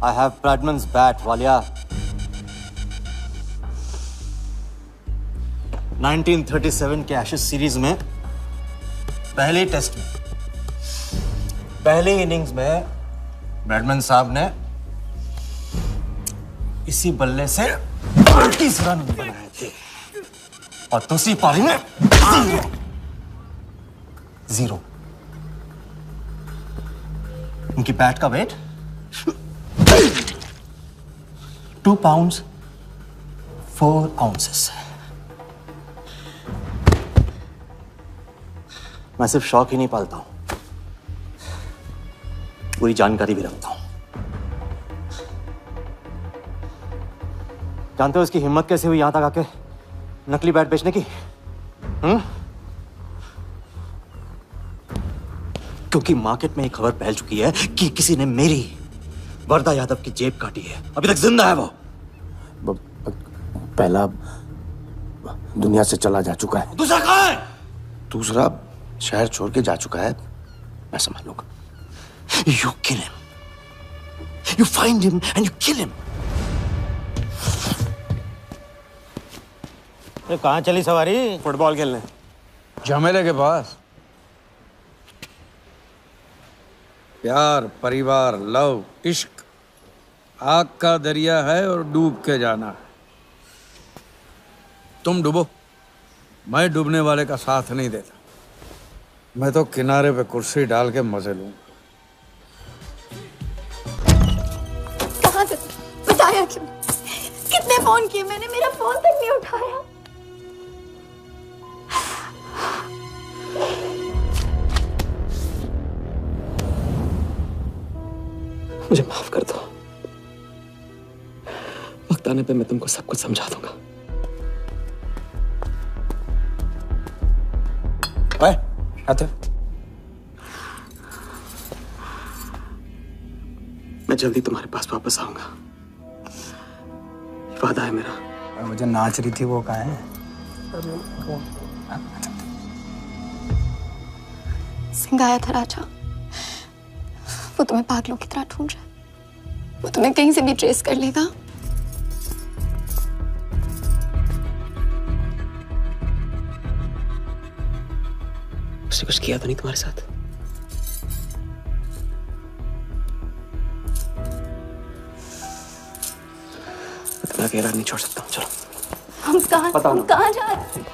I have Bradman's bat, Walia. 1937 के एशेज सीरीज में पहले टेस्ट में पहले इनिंग्स में ब्रैडमन साहब ने इसी बल्ले से 30 रन बनाए थे और दूसरी पारी में 0। उनकी बैट का वेट 2 pounds 4 ounces। मैं सिर्फ शौक ही नहीं पालता हूं, पूरी जानकारी भी रखता हूं। जानते हो इसकी हिम्मत कैसे हुई यहां तक आके नकली बैट बेचने की? क्योंकि मार्केट में एक खबर फैल चुकी है कि किसी ने मेरी वरदा यादव की जेब काटी है। अभी तक जिंदा है वो। पहला दुनिया से चला जा चुका है, दूसरा कहाँ है? दूसरा शहर छोड़ के जा चुका है, मैं संभालूंगा। You kill him. You find him and you kill him. कहाँ चली सवारी? फुटबॉल खेलने। झमेले के पास। प्यार, परिवार, लव, इश्क आग का दरिया है और डूब के जाना है। तुम डूबो, मैं डूबने वाले का साथ नहीं देता। मैं तो किनारे पे कुर्सी डाल के मजे लूंगा। कहाँ थे? बताया क्यों? कितने फोन किए मैंने, मेरा फोन तक नहीं उठाया। मुझे माफ कर दो। वक्त आने पे मैं तुमको सब कुछ समझा दूंगा। ओए, आते। मैं जल्दी तुम्हारे पास वापस आऊंगा, वादा है मेरा। वो जो नाच रही थी वो कहाँ है? सिंह आया था राजा, वो तुम्हें पागलों की तरह ढूंढ रहा है। वो तुम्हें कहीं से भी ट्रेस कर लेगा। उसने कुछ किया तो नहीं तुम्हारे साथ? मैं तुम्हें अकेला नहीं छोड़ सकता हूँ। चलो हम कहाँ जा रहे हैं?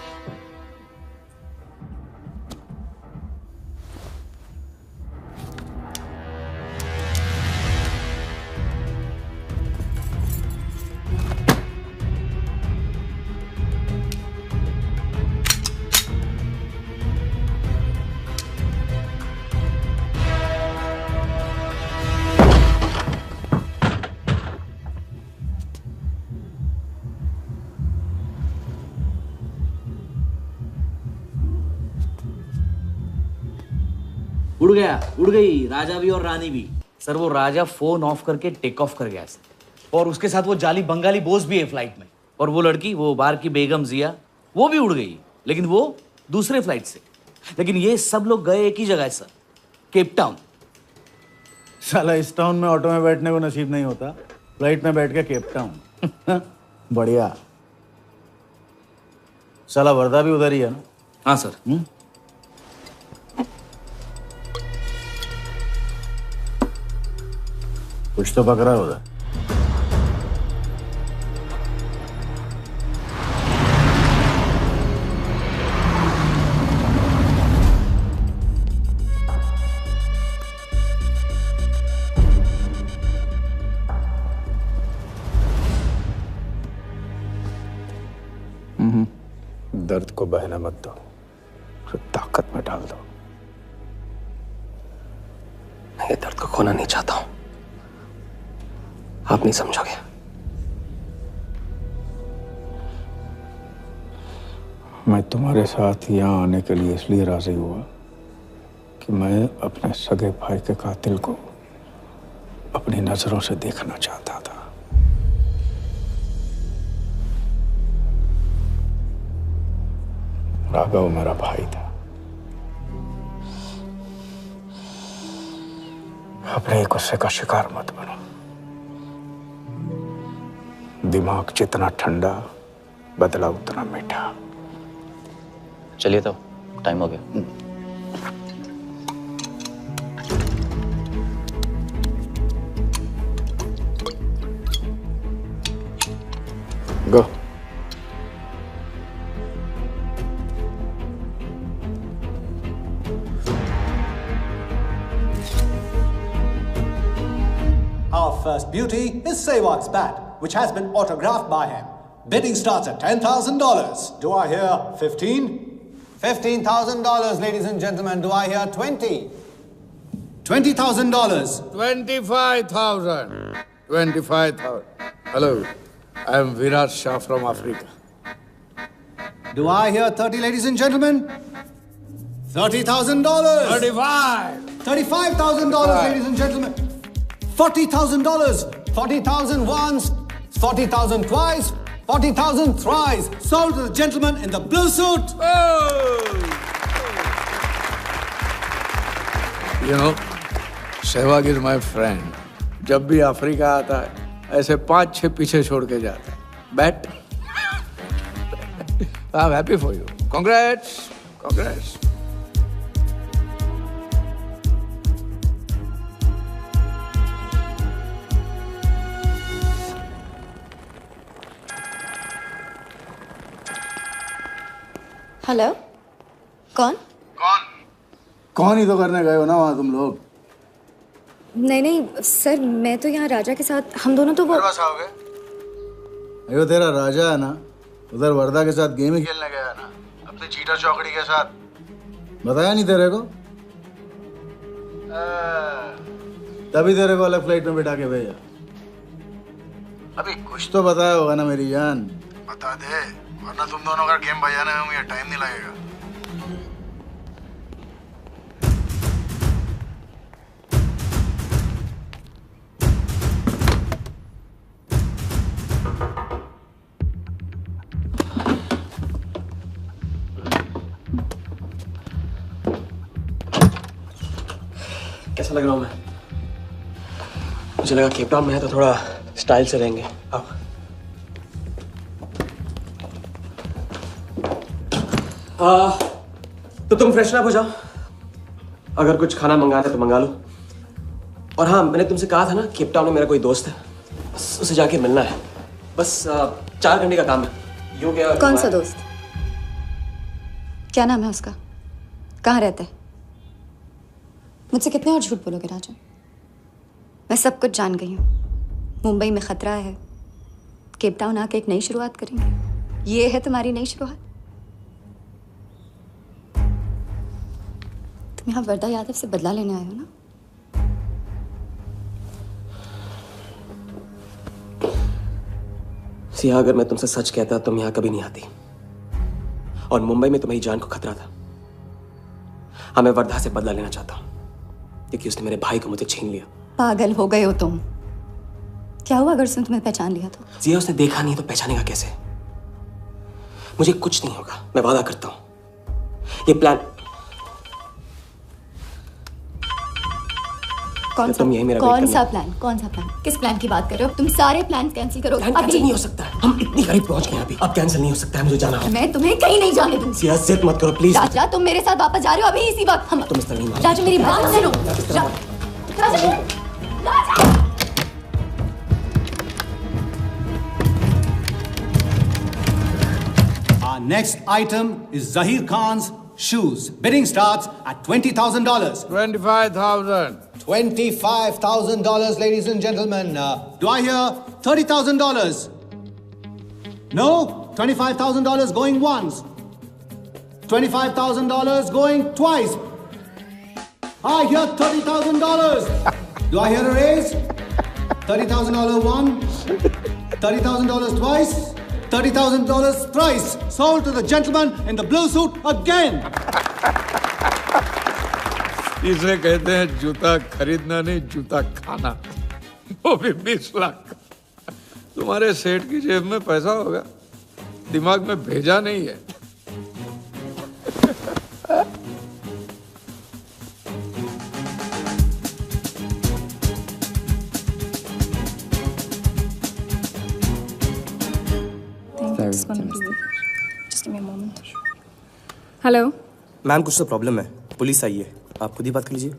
उड़ गई राजा भी और रानी भी। सर वो राजा फोन ऑफ करके टेक ऑफ कर गया सर, और उसके साथ वो जाली बंगाली बोस भी है फ्लाइट में। और वो लड़की, वो बार की बेगम जिया, वो भी उड़ गई, लेकिन वो दूसरे फ्लाइट से। लेकिन ये सब लोग गए एक ही जगह है सर, केप टाउन। साला इस टाउन में ऑटो में बैठने को नसीब नहीं होता, फ्लाइट में बैठ के केप टाउन। बढ़िया। साला वर्दा भी उधर ही है ना? हाँ सर। कुछ तो पकड़ा उधर। दर्द को बहने मत दो, उसे ताकत में डाल दो। मैं ये दर्द को खोना नहीं चाहता हूं, आप नहीं समझोगे। मैं तुम्हारे साथ यहाँ आने के लिए इसलिए राजी हुआ कि मैं अपने सगे भाई के कातिल को अपनी नजरों से देखना चाहता था। राघव मेरा भाई था। अपने गुस्से का शिकार मत बनो। दिमाग जितना ठंडा, बदला उतना मीठा। चलिए तो टाइम हो गया। गो। Our first beauty is Sehwag's bat, which has been autographed by him. Bidding starts at $10,000. Do I hear 15? $15,000, ladies and gentlemen. Do I hear 20? $20,000. 25,000. 25,000. Hello, I am Virat Shah from Africa. Do I hear 30, ladies and gentlemen? $30,000. 35. $35,000, ladies and gentlemen. $40,000. 40,000 once, 40,000 twice, 40,000 thrice. Sold to the gentleman in the blue suit. You know, Sehwag is my friend. जब भी Africa आता है, ऐसे 5-6 पीछे छोड़ के जाता है. Bet. I'm happy for you. Congrats. Congrats. Hello कौन? कौन ही तो करने गए हो ना वहाँ तुम लोग? नहीं नहीं सर, मैं तो यहाँ राजा के साथ, हम दोनों तो वो अयो तेरा राजा है ना, उधर वर्धा के साथ गेम ही खेलने गया है ना, अपने चीटा चौकड़ी के साथ. बताया नहीं तेरे को? तभी तेरे को अलग फ्लाइट में बिठा के भेजा. अभी कुछ तो बताया होगा ना मेरी जान. बता दे, वरना तुम दोनों का गेम बजाने में मुझे टाइम नहीं लगेगा. कैसा लग रहा हूँ मैं? मुझे लगा केप टाउन में है तो थोड़ा स्टाइल से रहेंगे. आओ. तो तुम फ्रेशन अप हो जाओ. अगर कुछ खाना मंगाना है तो मंगा लो. और हाँ, मैंने तुमसे कहा था ना, केप टाउन में मेरा कोई दोस्त है, बस उसे जाके मिलना है. बस 4 घंटे का काम है. यूं क्या? कौन सा दोस्त? क्या नाम है उसका? कहाँ रहता है? मुझसे कितने और झूठ बोलोगे राजा? मैं सब कुछ जान गई हूँ. मुंबई में खतरा है, केप टाउन आके एक नई शुरुआत करेंगे. ये है तुम्हारी नई शुरुआत? तुम यहाँ वर्धा यादव से बदला लेने आए हो ना? सिया, अगर मैं तुमसे सच कहता तुम यहाँ कभी नहीं आती. और मुंबई में तुम्हारी जान को खतरा था. हाँ, मैं वर्धा से बदला लेना चाहता हूँ क्योंकि उसने मेरे भाई को मुझे छीन लिया. पागल हो गए हो तुम. क्या हुआ अगर उसने तुम्हें पहचान लिया तो? सिया, उसने देखा नहीं तो पहचानेगा कैसे? मुझे कुछ नहीं होगा, मैं वादा करता हूँ. ये प्लान कौन सा प्लान? कौन सा प्लान? किस प्लान की बात कर रहे हो? तुम सारे प्लान कैंसिल करो. कैंसिल नहीं हो सकता. हम इतनी करीब पहुंच गए अभी. अब कैंसिल नहीं हो सकता है. मुझे जाना है. मैं तुम्हें कहीं नहीं जाने दूंगी. सिया, जिद मत करो प्लीज. राजा, तुम मेरे साथ वापस जा रहे हो अभी इसी वक्त. हम तुम इस तरह नहीं मान. राजा, मेरी बात सुनो. Our next item is Zahir Khan's shoes. Bidding starts at $20,000. $25,000. $25,000, ladies and gentlemen. Do I hear $30,000? No? $25,000 going once. $25,000 going twice. I hear $30,000. Do I hear a raise? $30,000 once. $30,000 twice. $30,000 thrice. Sold to the gentleman in the blue suit again. इसे कहते हैं जूता खरीदना नहीं, जूता खाना. वो भी 20 लाख. तुम्हारे सेठ की जेब में पैसा होगा, दिमाग में भेजा नहीं है. हेलो मैम, कुछ तो प्रॉब्लम है. पुलिस आई है, आप खुद ही बात कर लीजिए.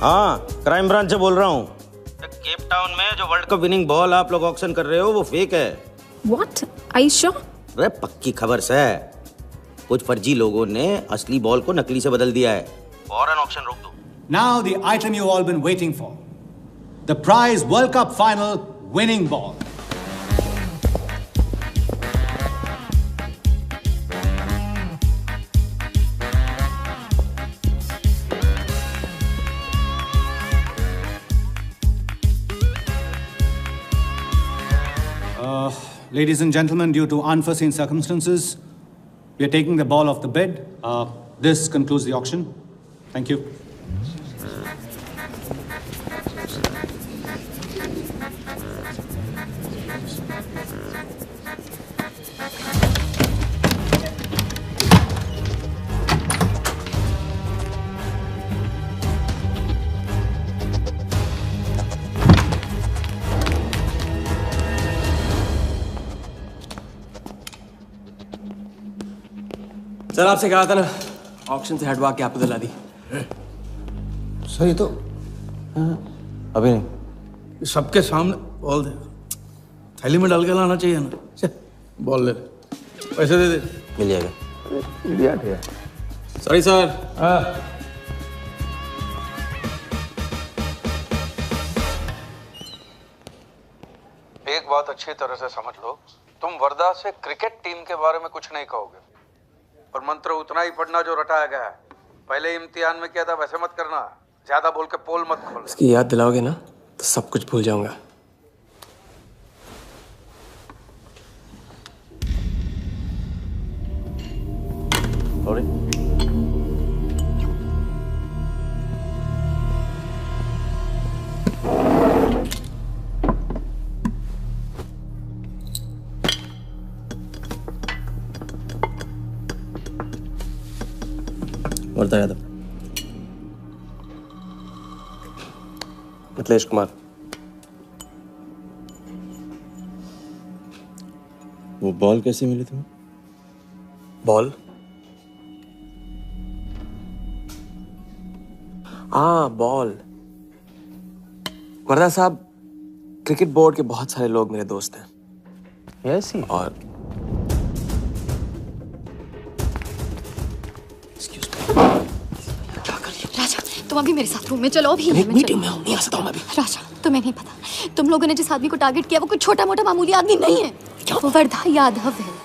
हाँ, क्राइम ब्रांच से बोल रहा हूँ. केप टाउन में जो वर्ल्ड कप विनिंग बॉल आप लोग ऑक्शन कर रहे हो वो फेक है. व्हाट? Are you sure? अरे पक्की खबर से. कुछ फर्जी लोगों ने असली बॉल को नकली से बदल दिया है. फौरन ऑक्शन रोक दो. Now the item you all been waiting for. The prize World Cup final winning ball. Ladies and gentlemen, due to unforeseen circumstances, we are taking the ball off the bid. This concludes the auction. Thank you. Sir आपसे कहा था ना auction से हटवा के आपको दिला दी। Sir ये तो अभी नहीं। सबके सामने बॉल दे, थैली में डाल के लाना चाहिए ना। बॉल ले, पैसे दे दे। मिल जाएगा। इडियट है। Sorry sir. एक बात अच्छी तरह से समझ लो, तुम वर्धा से क्रिकेट टीम के बारे में कुछ नहीं कहोगे, और मंत्र उतना ही पढ़ना जो रटाया गया है। पहले इम्तिहान में किया था वैसे मत करना, ज्यादा बोल के पोल मत खोल। इसकी याद दिलाओगे ना तो सब कुछ भूल जाऊंगा। वर्धा यादव, मिथिलेश कुमार। वो बॉल कैसे मिली तुम्हें? बॉल? हाँ बॉल। वर्धा साहब, क्रिकेट बोर्ड के बहुत सारे लोग मेरे दोस्त हैं। Yes he. और राजा, तुम अभी मेरे साथ रूम में चलो। अभी मीटिंग में हूँ, नहीं आ सकता हूँ मैं अभी। राजा, तुम्हें नहीं पता, तुम लोगों ने जिस आदमी को टारगेट किया वो कोई छोटा मोटा मामूली आदमी नहीं है। वो वर्धा यादव है।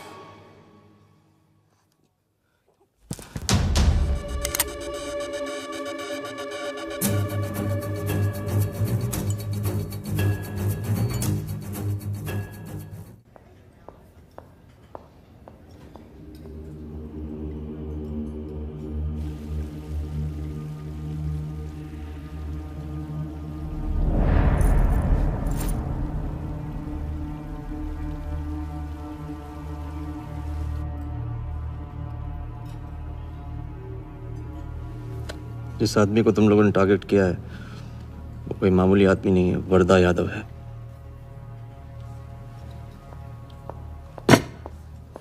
जिस आदमी को तुम लोगों ने टारगेट किया है वो कोई मामूली आदमी नहीं है, वर्धा यादव है।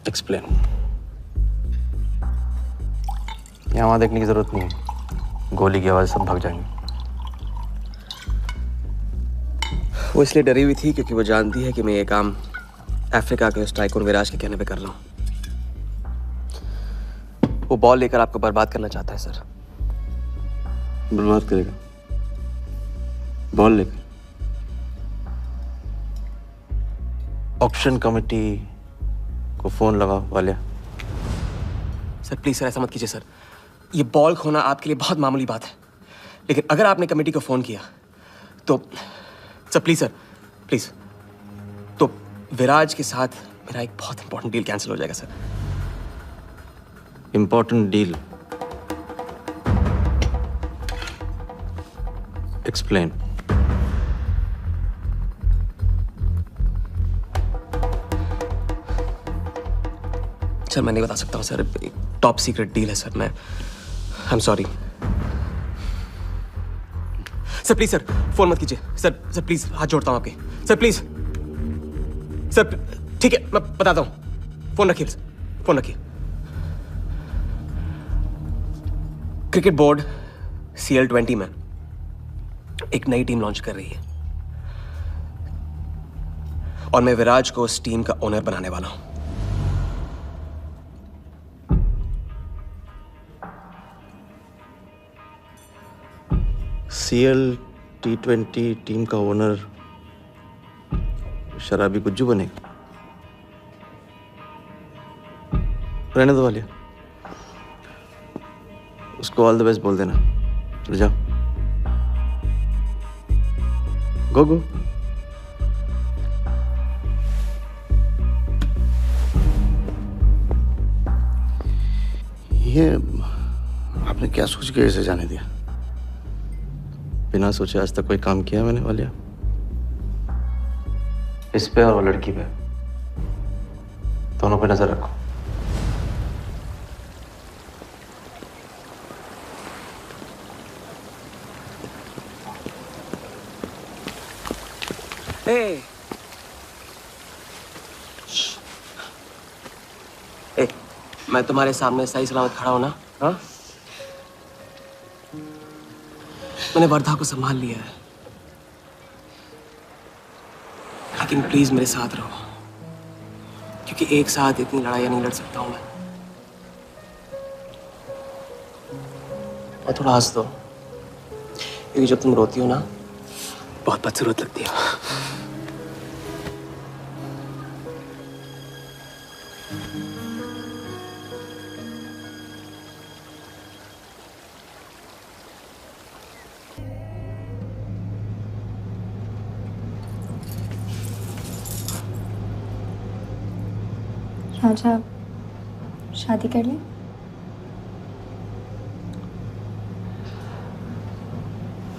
एक्सप्लेन। यहाँ वहाँ देखने की जरूरत नहीं है, गोली की आवाज सब भाग जाएंगे। वो इसलिए डरी हुई थी क्योंकि वो जानती है कि मैं ये काम अफ्रीका के उस टाइकून विराज के कहने पे कर रहा हूँ। वो बॉल लेकर आपको बर्बाद करना चाहता है सर। बर्बाद करेगा? बॉल लेकर? ऑक्शन कमेटी को फोन लगा वालिया। सर प्लीज सर, ऐसा मत कीजिए सर। ये बॉल खोना आपके लिए बहुत मामूली बात है, लेकिन अगर आपने कमेटी को फोन किया तो सर प्लीज सर, प्लीज, तो विराज के साथ मेरा एक बहुत इंपॉर्टेंट डील कैंसिल हो जाएगा sir. Important deal? Explain. Sir मैं नहीं बता सकता हूँ सर, एक टॉप सीक्रेट डील है सर। मैं I am sorry sir. Please sir phone मत कीजिए सर। सर प्लीज हाथ जोड़ता हूँ आपके सर, प्लीज सर। ठीक है मैं बताता हूँ, फोन रखिए, फोन रखिए। क्रिकेट बोर्ड CL20 में एक नई टीम लॉन्च कर रही है और मैं विराज को उस टीम का ओनर बनाने वाला हूं। CL20 टीम का ओनर शराबी गुज्जू बनेगा? रहने दो वालिया, उसको ऑल द बेस्ट बोल देना। चल जाओ, गो गो। ये आपने क्या सोच के इसे जाने दिया? बिना सोचे आज तक कोई काम किया मैंने वालिया? इस पे और वो लड़की पे, दोनों पे नजर रखो। ए, मैं तुम्हारे सामने सही सलामत खड़ा हूं ना? हाँ? मैंने वर्धा को संभाल लिया है, लेकिन प्लीज मेरे साथ रहो, क्योंकि एक साथ इतनी लड़ाइयां नहीं लड़ सकता हूं मैं। और थोड़ा हंस दो, क्योंकि जब तुम रोती हो ना, बहुत बदसूरत लगती है। राजा, शादी कर ले।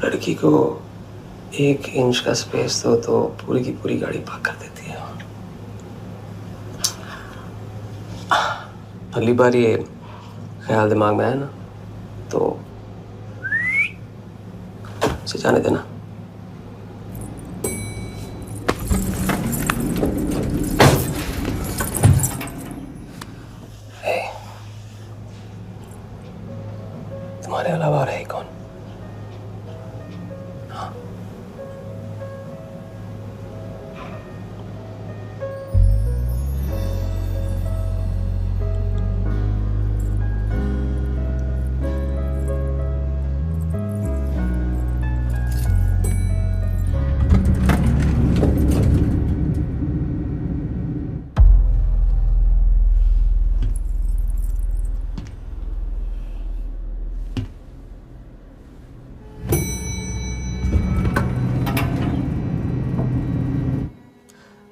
लड़की को 1 इंच का स्पेस दो तो पूरी की पूरी गाड़ी पार्क कर देती है। अगली बार ये ख्याल दिमाग में आया ना, तो इसे जाने देना। तुम्हारे अलावा और है कौन? हाँ?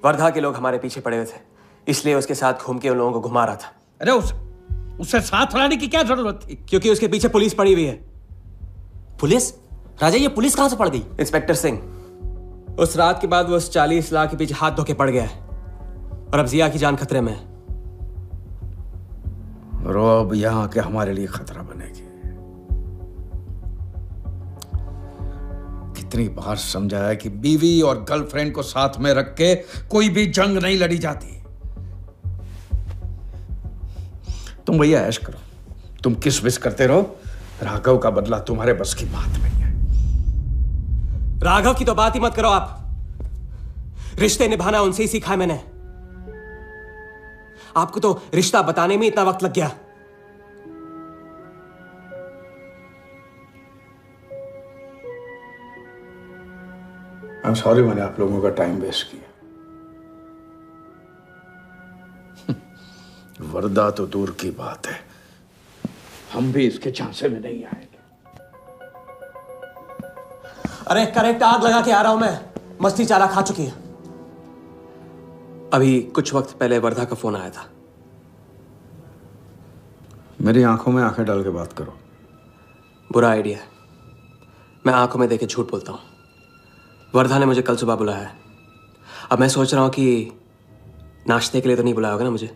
वर्धा के लोग हमारे पीछे पड़े हुए थे, इसलिए उसके साथ घूम के उन लोगों को घुमा रहा था। अरे उससे साथ लाने की क्या जरूरत थी? क्योंकि उसके पीछे पुलिस पड़ी हुई है। पुलिस? राजा, ये पुलिस कहां से पड़ गई? इंस्पेक्टर सिंह, उस रात के बाद वो उस 40 लाख के पीछे हाथ धो के पड़ गया है, और अब जिया की जान खतरे में है। और अब यहां के हमारे लिए खतरा बनेगी। कितनी बार समझाया कि बीवी और गर्लफ्रेंड को साथ में रख के कोई भी जंग नहीं लड़ी जाती। तुम भैया ऐश करो, तुम किस विस करते रहो, राघव का बदला तुम्हारे बस की बात नहीं है। राघव की तो बात ही मत करो आप। रिश्ते निभाना उनसे ही सीखा है मैंने। आपको तो रिश्ता बताने में इतना वक्त लग गया। आई एम सॉरी, मैंने आप लोगों का टाइम वेस्ट किया। वर्दा तो दूर की बात है, हम भी इसके झांसे में नहीं आएंगे। अरे करेक्ट, आग लगा के आ रहा हूं मैं। मस्ती चाला खा चुकी है। अभी कुछ वक्त पहले वर्धा का फोन आया था। मेरी आंखों में आंखें डाल के बात करो। बुरा आइडिया है। मैं आंखों में देखे झूठ बोलता हूं। वर्धा ने मुझे कल सुबह बुलाया है। अब मैं सोच रहा हूं कि नाश्ते के लिए तो नहीं बुलाया होगा ना मुझे।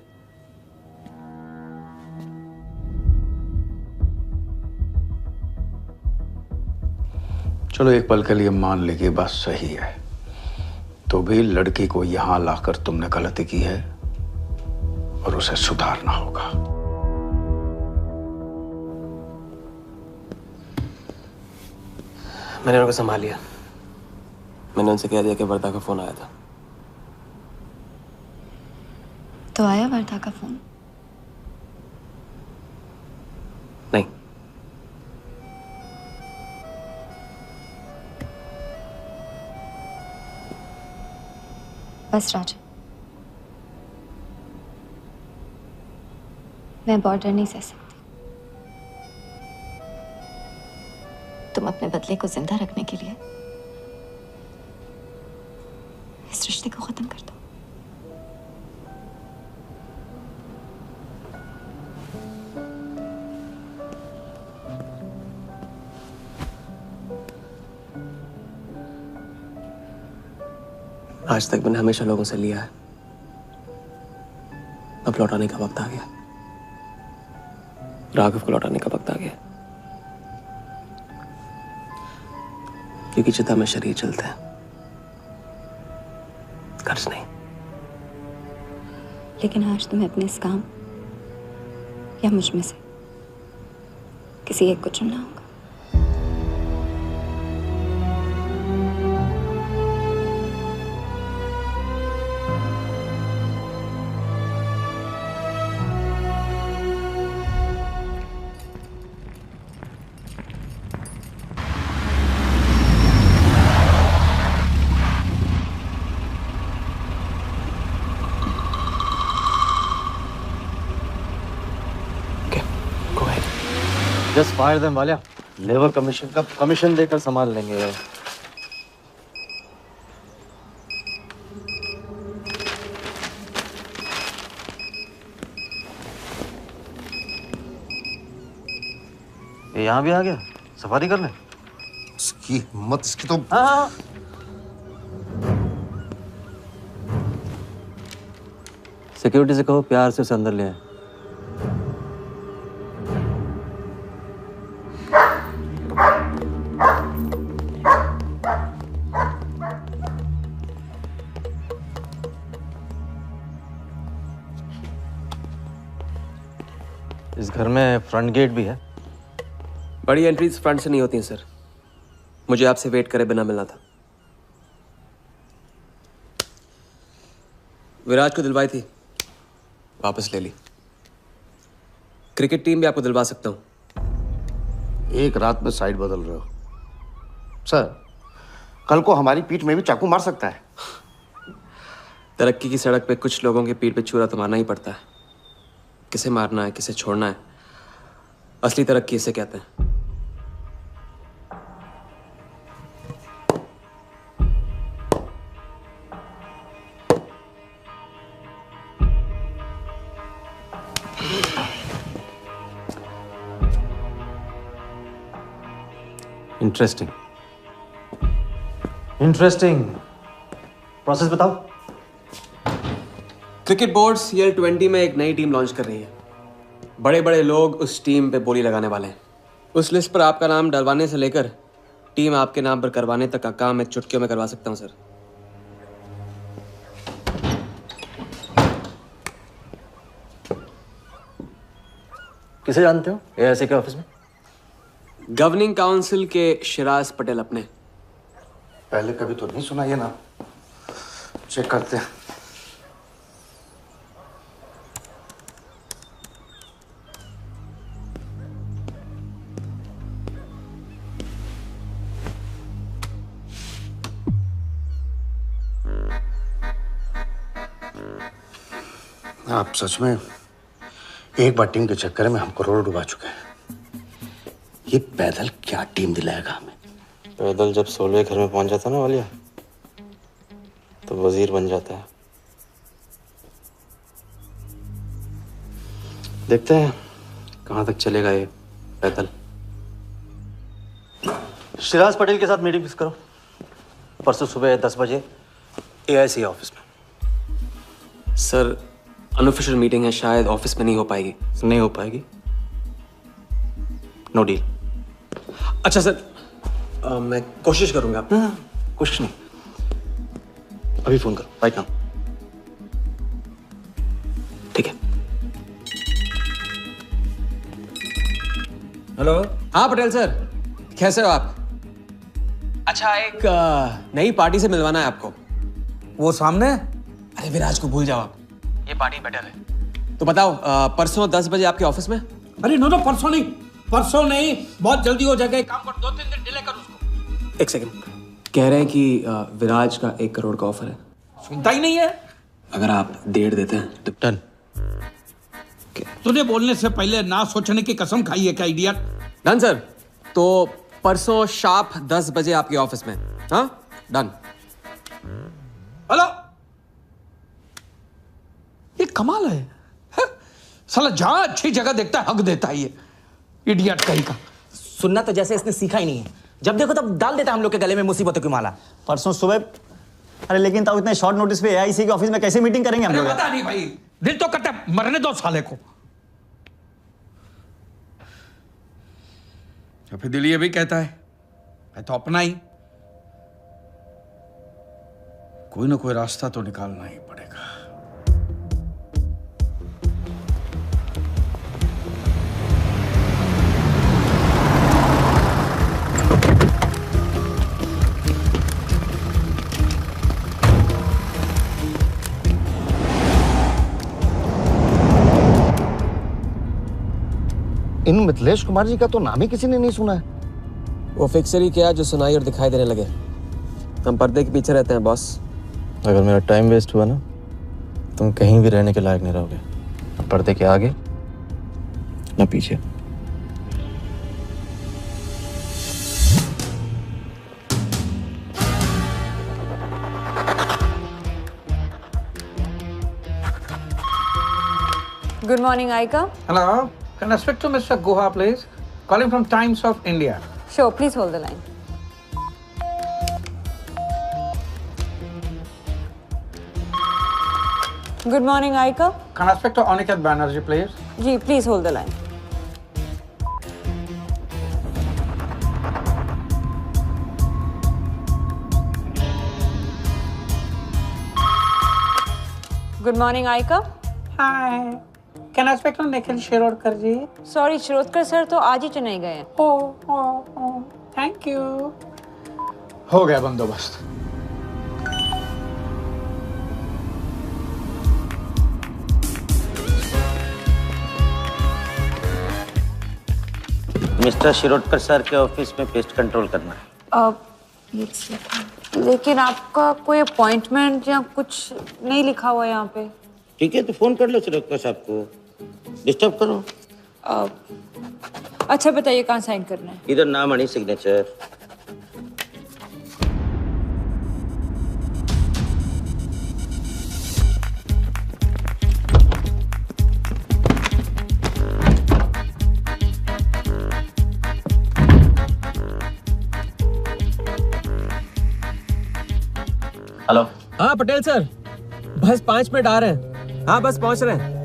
चलो एक पल के लिए मान ले कि बात सही है, तो भी लड़की को यहां लाकर तुमने गलती की है और उसे सुधारना होगा। मैंने उनको संभाल लिया। मैंने उनसे कह दिया कि वर्धा का फोन आया था। तो आया वर्धा का फोन? नहीं। बस राजा, मैं बॉर्डर नहीं सह सकती। तुम अपने बदले को जिंदा रखने के लिए इस रिश्ते को खत्म कर दो। आज तक मैंने हमेशा लोगों से लिया है, अब लौटाने का वक्त आ गया। राघव को लौटाने का वक्त आ गया, क्योंकि चिता में शरीर चलते हैं, कर्ज नहीं। लेकिन आज तुम्हें अपने इस काम या मुझ में से किसी एक को चुनना होगा। Just fire them Walia. Labour commission का कमीशन देकर संभाल लेंगे। ये यहाँ भी आ गया सफारी करने। इसकी हिम्मत, इसकी तो। हाँ। सिक्योरिटी से कहो प्यार से उसे अंदर ले आए। इस घर में फ्रंट गेट भी है। बड़ी एंट्रीज फ्रंट से नहीं होती हैं सर, मुझे आपसे वेट करे बिना मिलना था। विराज को दिलवाई थी, वापस ले ली। क्रिकेट टीम भी आपको दिलवा सकता हूं। एक रात में साइड बदल रहे हो सर, कल को हमारी पीठ में भी चाकू मार सकता है। तरक्की की सड़क पे कुछ लोगों की पीठ पे छुरा तो मारना ही पड़ता है। किसे मारना है, किसे छोड़ना है, असली तरक्की इसे कहते हैं। Interesting interesting. प्रोसेस बताओ। क्रिकेट बोर्ड CL20 में एक नई टीम लॉन्च कर रही है। बड़े बड़े लोग उस टीम पे बोली लगाने वाले हैं। उस लिस्ट पर आपका नाम डलवाने से लेकर टीम आपके नाम पर करवाने तक का काम मैं चुटकियों में करवा सकता हूं सर। किसे जानते हो AIC के ऑफिस में? गवर्निंग काउंसिल के शिराज पटेल अपने। पहले कभी तो नहीं सुना ये नाम। चेक करते हैं। आप सच में एक बार टीम के चक्कर में हम करोड़ों डुबा चुके हैं। ये पैदल क्या टीम दिलाएगा हमें? पैदल जब 16वें घर में पहुंच जाता ना वालिया, तो वजीर बन जाता है। देखते हैं कहां तक चलेगा ये पैदल। शिराज पटेल के साथ मीटिंग फिक्स करो परसों सुबह 10 बजे AIC ऑफिस में। सर अनऑफिशियल मीटिंग है, शायद ऑफिस में नहीं हो पाएगी। नहीं हो पाएगी? No deal. अच्छा सर, मैं कोशिश करूंगा। कोशिश नहीं, अभी फोन करो राइट नाउ। ठीक है। हेलो। हाँ पटेल सर, कैसे हो आप? अच्छा, एक नई पार्टी से मिलवाना है आपको। वो सामने? अरे विराज को भूल जाओ आप, ये पार्टी बेटर है। तो बताओ परसों 10 बजे आपके ऑफिस में? अरे नो परसों नहीं, बहुत जल्दी हो जाएगा। एक काम कर, 2-3 दिन डिले कर उसको। एक सेकंड, कह रहे हैं कि विराज का 1 करोड़ का ऑफर है। सुनता ही नहीं है। अगर आप 1.5 देते हैं तो डन। तूने बोलने से पहले ना सोचने की कसम खाई है क्या इडियट? डन सर, तो परसों शार्प 10 बजे आपके ऑफिस में। हाँ डन। हेलो, ये कमाल है। साला जहां अच्छी जगह देखता है हक देता है ये इडियट कहीं का। सुनना तो जैसे इसने सीखा ही नहीं है, जब देखो तब डाल देता है हम लोग के गले में मुसीबतों की माला। परसों सुबह अरे लेकिन ताऊ इतने शॉर्ट नोटिस पे एआईसी के ऑफिस में कैसे मीटिंग करेंगे हम लोग? पता नहीं भाई, दिल तो करता मरने दो साले को। या फिर दिल ये भी कहता है मैं तो अपना ही, कोई ना कोई रास्ता तो निकालना ही पड़ेगा। इन मिथिलेश कुमार जी का तो नाम ही किसी ने नहीं सुना है। वो फिक्सर ही क्या जो सुनाई और दिखाई देने लगे। हम पर्दे के पीछे रहते हैं बॉस। अगर मेरा टाइम वेस्ट हुआ ना, तुम कहीं भी रहने के लायक नहीं रहोगे, न पर्दे के आगे न पीछे। Good morning, Aika. Hello, can I speak to Mr. Guha, please? Calling from Times of India. Sure, please hold the line. Good morning, Aika. Can I speak to Aniket Banerjee, please? Ji, please hold the line. Good morning, Aika. Hi. Can I speak to Nikhil Shirodkar ji? Sorry, Shirodkar sir तो आज ही चेन्नई गए हैं। Oh, thank you. हो गया बंदोबस्त। Mister Shirodkar sir के office में pest control करना है। लेकिन आपका कोई अपॉइंटमेंट या कुछ नहीं लिखा हुआ यहाँ पे। ठीक है तो फोन कर लो शिरोडकर साहब को, डिस्टर्ब करो। अच्छा बताइए कहाँ साइन करना है? इधर नाम आनी सिग्नेचर। हेलो। हाँ पटेल सर, बस 5 मिनट आ रहे हैं। हाँ बस पहुंच रहे हैं।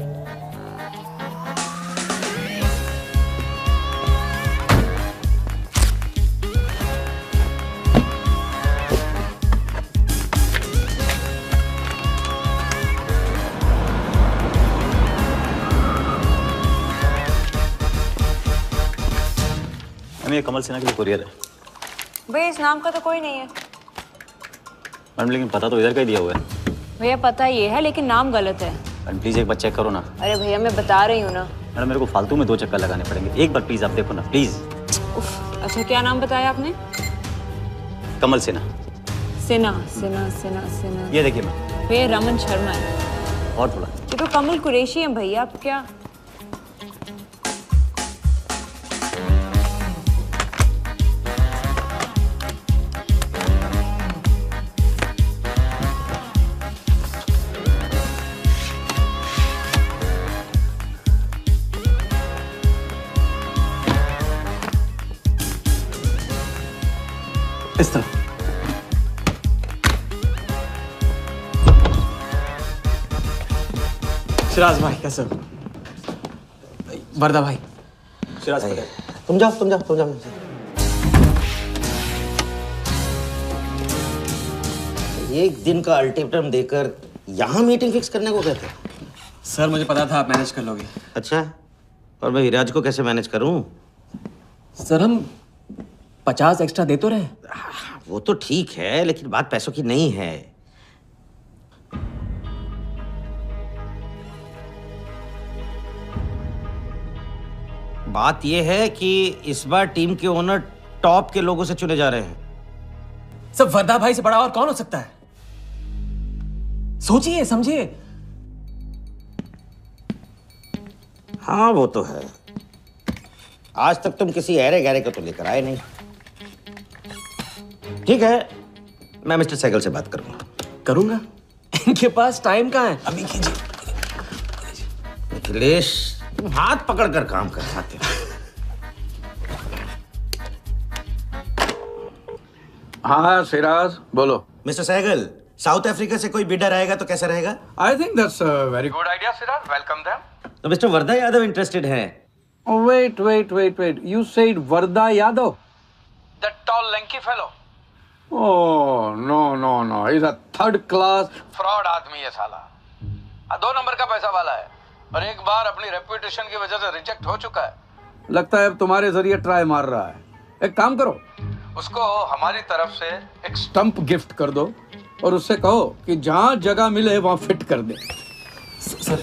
ये कमल सिन्हा के लिए कुरियर है। भैया इस नाम का तो कोई नहीं है। मैडम लेकिन पता तो इधर का ही दिया हुआ है। भैया पता ये है लेकिन नाम गलत है। मैडम प्लीज एक बार चेक करो ना। अरे भैया मैं बता रही हूँ ना। मैडम मेरे को फालतू में 2 चक्कर लगाने पड़ेंगे, एक बार प्लीज आप देखो ना प्लीज। अच्छा क्या नाम बताया आपने? कमल सिन्हा। सिन्हा सिन्हा सिन्हा सिन्हा। ये देखिए मैम। भैया रमन शर्मा है। और थोड़ा। ये तो कमल कुरैशी है भैया, आप क्या? इस तरह। शिराज भाई कैसे हो? वर्दा भाई। शिराज भाई तुम जाओ। एक दिन का अल्टीमेटम देकर यहाँ मीटिंग फिक्स करने को कहते हैं? सर मुझे पता था आप मैनेज कर लोगे। अच्छा, और मैं विराज को कैसे मैनेज करूं? सर हम 50 एक्स्ट्रा दे तो रहे। वो तो ठीक है लेकिन बात पैसों की नहीं है। बात यह है कि इस बार टीम के ओनर टॉप के लोगों से चुने जा रहे हैं। सब वर्दा भाई से बड़ा और कौन हो सकता है? सोचिए समझिए। हाँ वो तो है। आज तक तुम किसी ऐरे गहरे को तो लेकर आए नहीं। ठीक है, मैं मिस्टर सहगल से बात करूंगा। इनके पास टाइम कहाँ है? अभी कीजिए। मिथिलेश, तुम हाथ पकड़कर काम कर पाते हो। हाँ सिराज बोलो। मिस्टर सहगल, साउथ अफ्रीका से कोई बिडर आएगा तो कैसा रहेगा? I think that's a very good idea Siddharth, welcome them. तो मिस्टर वर्धा यादव इंटरेस्टेड हैं? Wait. You said Varda Yadav? That tall, lanky fellow? Oh, no. He's a third class fraud आदमी है साला। 2 नंबर का पैसा वाला है और एक बार अपनी रेपुटेशन की वजह से रिजेक्ट हो चुका है। लगता है अब तुम्हारे जरिए ट्राई मार रहा है। एक काम करो, उसको हमारी तरफ से एक स्टंप गिफ्ट कर दो और उससे कहो कि जहां जगह मिले वहां फिट कर दे। सर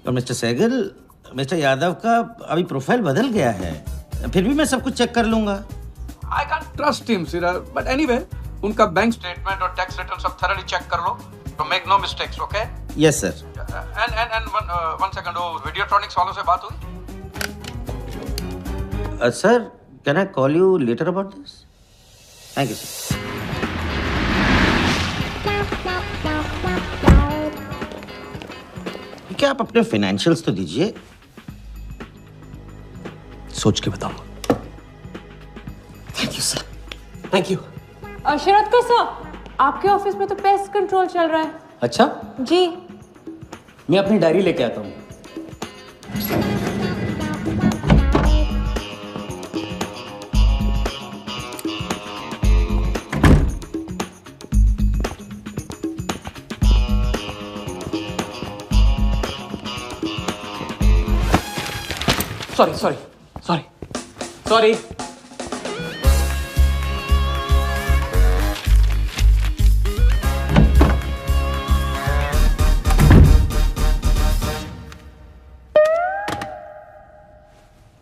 और मिस्टर सहगल, मिस्टर यादव का अभी प्रोफाइल बदल गया है, फिर भी मैं सब कुछ चेक कर लूंगा। I can't trust him, Sirar. But anyway, उनका बैंक स्टेटमेंट और टैक्स रिटर्न सब thoroughly चेक कर लो, तो make no mistakes, okay? Yes, sir. And one second, वो Videotronics वालों से बात हुई? Sir, can I call you later about this? Thank you, sir. क्या आप अपने फाइनेंशियल्स तो दीजिए, सोच के बताऊंगा। Thank you sir, thank you. Sharad का सर, आपके ऑफिस में तो पेस्ट कंट्रोल चल रहा है। अच्छा, जी। मैं अपनी डायरी लेके आता हूँ। सॉरी।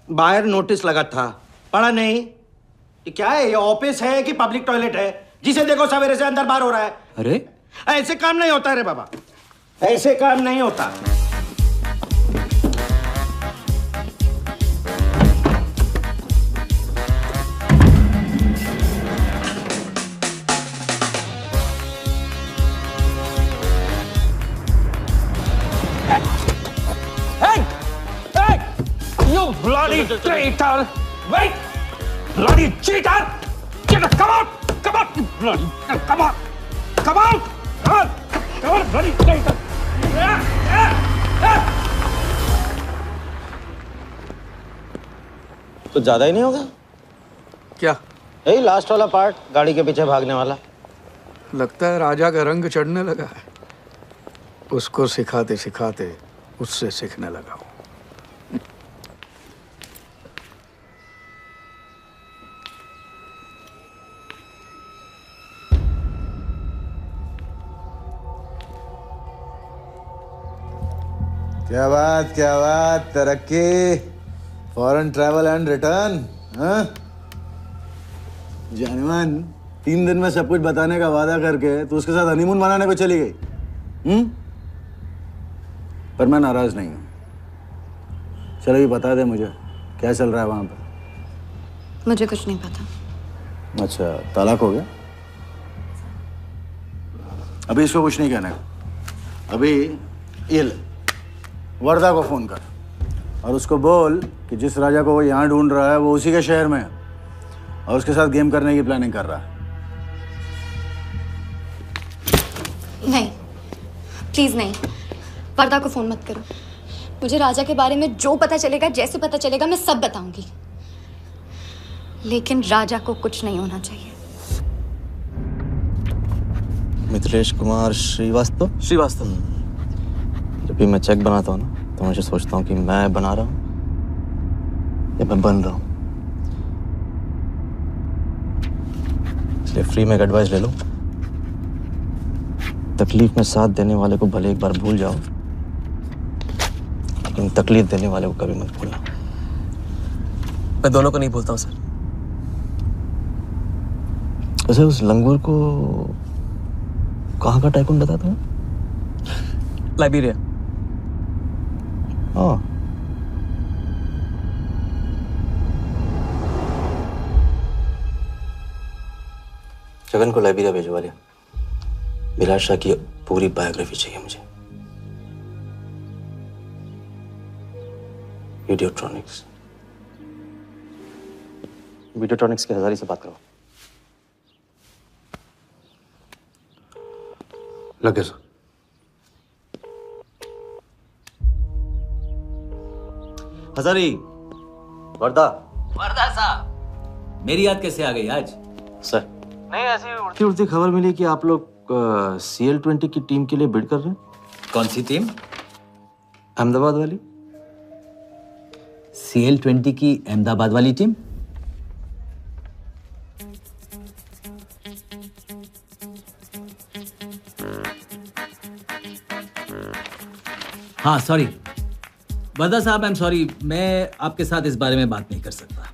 बाहर नोटिस लगा था, पढ़ा नहीं? ये क्या है? ये ऑफिस है कि पब्लिक टॉयलेट है? जिसे देखो सवेरे से अंदर बाहर हो रहा है। अरे ऐसे काम नहीं होता रे बाबा, ऐसे काम नहीं होता। You bloody traitor! Wait! Bloody cheater! Come out! You bloody... Come on! Bloody traitor! कुछ ज्यादा ही नहीं होगा क्या? यही लास्ट वाला पार्ट, गाड़ी के पीछे भागने वाला। लगता है राजा का रंग चढ़ने लगा है। उसको सिखाते सिखाते उससे सीखने लगा हूं। क्या बात, तरक्की, फॉरेन ट्रैवल एंड रिटर्न। जानमान 3 दिन में सब कुछ बताने का वादा करके तो उसके साथ हनीमून मनाने को चली गई। पर मैं नाराज नहीं हूं। चलो ये बता दे मुझे, क्या चल रहा है वहां पर? मुझे कुछ नहीं पता। अच्छा, तलाक हो गया? अभी इसको कुछ नहीं कहने का। अभी ये ले, वर्धा को फोन कर और उसको बोल कि जिस राजा को वो यहाँ ढूंढ रहा है वो उसी के शहर में है और उसके साथ गेम करने की प्लानिंग कर रहा है। नहीं, प्लीज नहीं, वर्धा को फोन मत करो। मुझे राजा के बारे में जो पता चलेगा, जैसे पता चलेगा, मैं सब बताऊंगी, लेकिन राजा को कुछ नहीं होना चाहिए। मिथिलेश कुमार श्रीवास्तव। जब भी मैं चेक बनाता हूँ ना, तो मुझे सोचता हूँ कि मैं बना रहा हूँ या मैं बन रहा हूँ। इसलिए फ्री में एक एडवाइस ले लो, तकलीफ में साथ देने वाले को भले एक बार भूल जाओ, लेकिन तकलीफ देने वाले को कभी मत भूलना। मैं दोनों को नहीं भूलता हूँ सर। वैसे उस लंगूर को कहाँ का टाइकून बताया तुम्हें? लाइबेरिया। हाँ, जगन को लाइबेरिया भेजवा लिया। विराट शाह की पूरी बायोग्राफी चाहिए मुझे। वीडियोट्रॉनिक्स के हजारी से बात करो। लगे सर। हजारी, वर्दा। वर्दा साहब, मेरी याद कैसे आ गई आज? सर, नहीं ऐसी उड़ती उड़ती खबर मिली कि आप लोग CL20 की टीम के लिए बिड कर रहे हैं। कौन सी टीम? अहमदाबाद वाली। CL20 की अहमदाबाद वाली टीम? हाँ सॉरी वर्दा साहब, आई एम सॉरी, मैं आपके साथ इस बारे में बात नहीं कर सकता।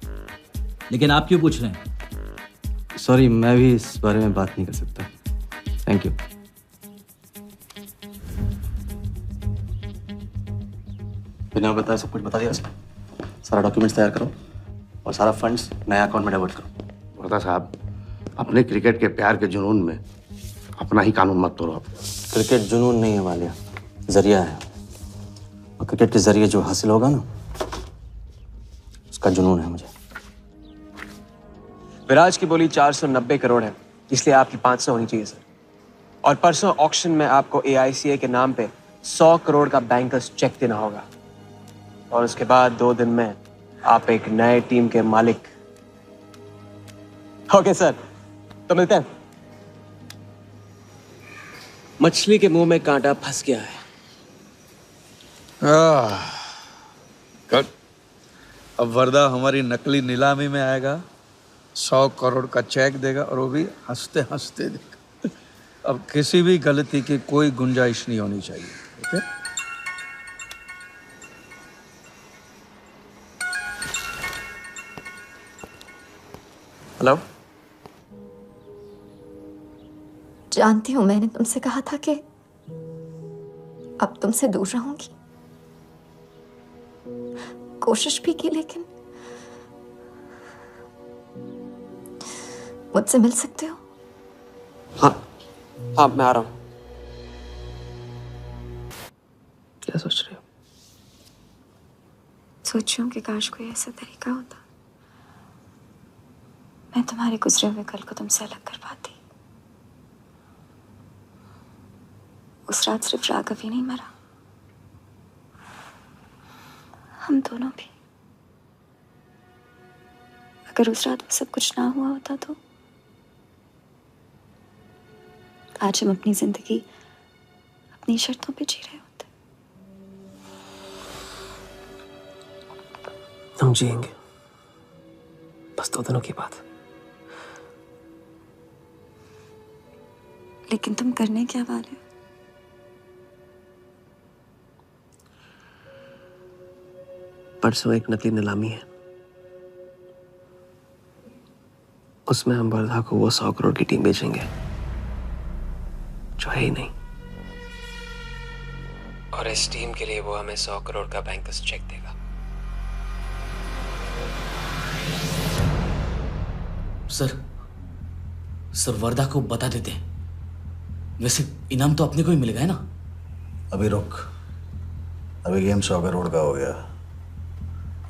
लेकिन आप क्यों पूछ रहे हैं? सॉरी, मैं भी इस बारे में बात नहीं कर सकता। Thank you. बिना बताए सब कुछ बता दिया सर। सारा डॉक्यूमेंट्स तैयार करो और सारा फंड्स नया अकाउंट में डाइवर्ट करो। वर्दा साहब, अपने क्रिकेट के प्यार के जुनून में अपना ही कानून मत तोड़ो। क्रिकेट जुनून नहीं है वालिया, जरिया है। और क्रिकेट के जरिए जो हासिल होगा ना, उसका जुनून है मुझे। विराज की बोली 490 करोड़ है, इसलिए आपकी 500 होनी चाहिए सर। और परसों ऑक्शन में आपको AICA के नाम पे 100 करोड़ का बैंकर्स चेक देना होगा। और उसके बाद 2 दिन में आप एक नए टीम के मालिक। ओके सर, तो मिलते हैं। मछली के मुंह में कांटा फंस गया है। कट। अब वर्दा हमारी नकली नीलामी में आएगा, 100 करोड़ का चेक देगा और वो भी हंसते हंसते देगा। अब किसी भी गलती की कोई गुंजाइश नहीं होनी चाहिए। ओके? हेलो। जानती हूँ मैंने तुमसे कहा था कि अब तुमसे दूर रहूंगी। कोशिश भी की, लेकिन मुझसे मिल सकते हो? हाँ हाँ, मैं आ रहा हूँ। क्या सोच रहे हो? सोच रही हूँ कि काश कोई ऐसा तरीका होता, मैं तुम्हारे गुजरे हुए कल को तुमसे अलग कर पाती। उस रात सिर्फ राघव ही नहीं मरा, हम दोनों भी। अगर उस रात वो सब कुछ ना हुआ होता तो आज हम अपनी जिंदगी अपनी शर्तों पे जी रहे होते। हम जिएंगे, बस 2 दिनों की बात। लेकिन तुम करने क्या वाले हो? परसों एक नकली नीलामी है, उसमें हम वर्धा को वो 100 करोड़ की टीम बेचेंगे जो है ही नहीं। और इस टीम के लिए वो हमें 100 करोड़ का बैंकर्स चेक देगा। सर वर्धा को बता देते हैं। वैसे इनाम तो अपने को ही मिलेगा है ना? अभी रुक, अभी गेम 100 करोड़ का हो गया।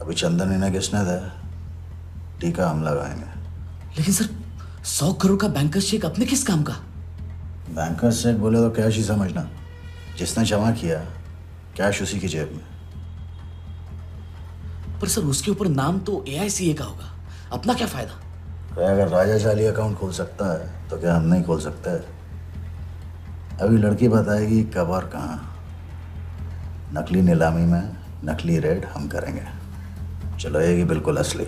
अभी चंदन इन्हें किसने था, टीका हम लगाएंगे। लेकिन सर 100 करोड़ का बैंकर्स चेक अपने किस काम का? बैंकर्स चेक बोले तो कैश ही समझना। जिसने जमा किया कैश उसी की जेब में। पर सर उसके ऊपर नाम तो AICA का होगा, अपना क्या फायदा? अगर राजा चाली अकाउंट खोल सकता है तो क्या हम नहीं खोल सकते? अभी लड़की बताएगी कब और कहाँ। नकली नीलामी में नकली रेड हम करेंगे, चलाएगी बिल्कुल असली।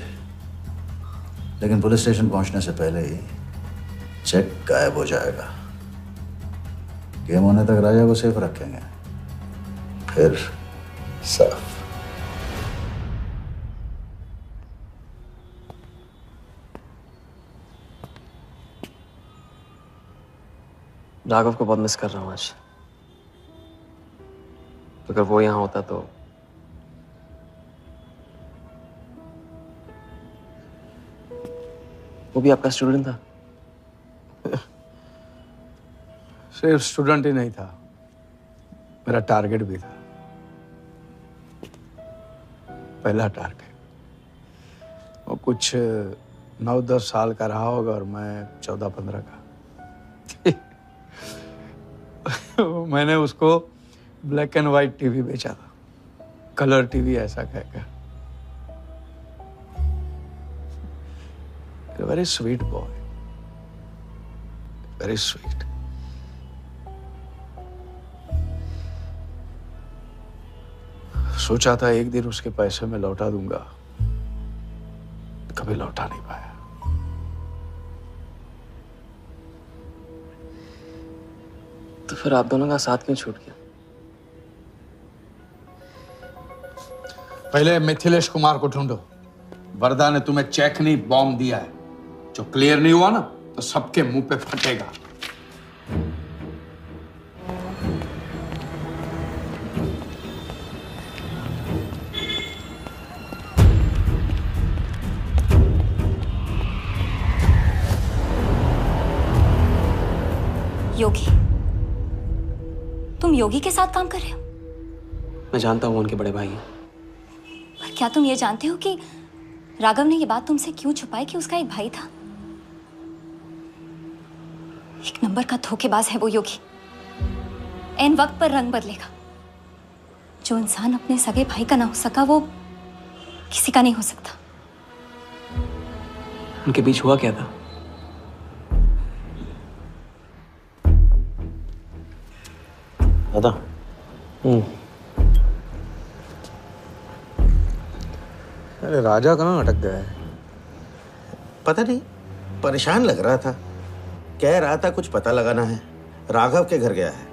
लेकिन पुलिस स्टेशन पहुंचने से पहले ही चेक गायब हो जाएगा। गेम होने तक राजा को सेफ रखेंगे, फिर साफ। राघव को बहुत मिस कर रहा हूँ आज। तो अगर वो यहाँ होता तो वो भी आपका स्टूडेंट था? सिर्फ स्टूडेंट ही नहीं था, मेरा टारगेट भी था। पहला टारगेट। वो कुछ 9-10 साल का रहा होगा और मैं 14-15 का। मैंने उसको ब्लैक एंड व्हाइट टीवी बेचा था, कलर टीवी ऐसा कहकर। Very sweet boy, very sweet. सोचा था एक दिन उसके पैसे मैं लौटा दूंगा, कभी लौटा नहीं पाया। तो फिर आप दोनों का साथ क्यों छूट गया? पहले मिथिलेश कुमार को ढूंढो। वरदा ने तुम्हें चेक नहीं बॉम्ब दिया है, जो क्लियर नहीं हुआ ना तो सबके मुंह पे फटेगा। योगी, तुम योगी के साथ काम कर रहे हो? मैं जानता हूँ उनके बड़े भाई हैं। पर क्या तुम ये जानते हो कि राघव ने ये बात तुमसे क्यों छुपाई कि उसका एक भाई था? एक नंबर का धोखेबाज है वो योगी। ऐन वक्त पर रंग बदलेगा। जो इंसान अपने सगे भाई का ना हो सका वो किसी का नहीं हो सकता। उनके बीच हुआ क्या था? दादा। अरे राजा कहाँ अटक गया है? पता नहीं, परेशान लग रहा था। कह रहा था कुछ पता लगाना है। राघव के घर गया है।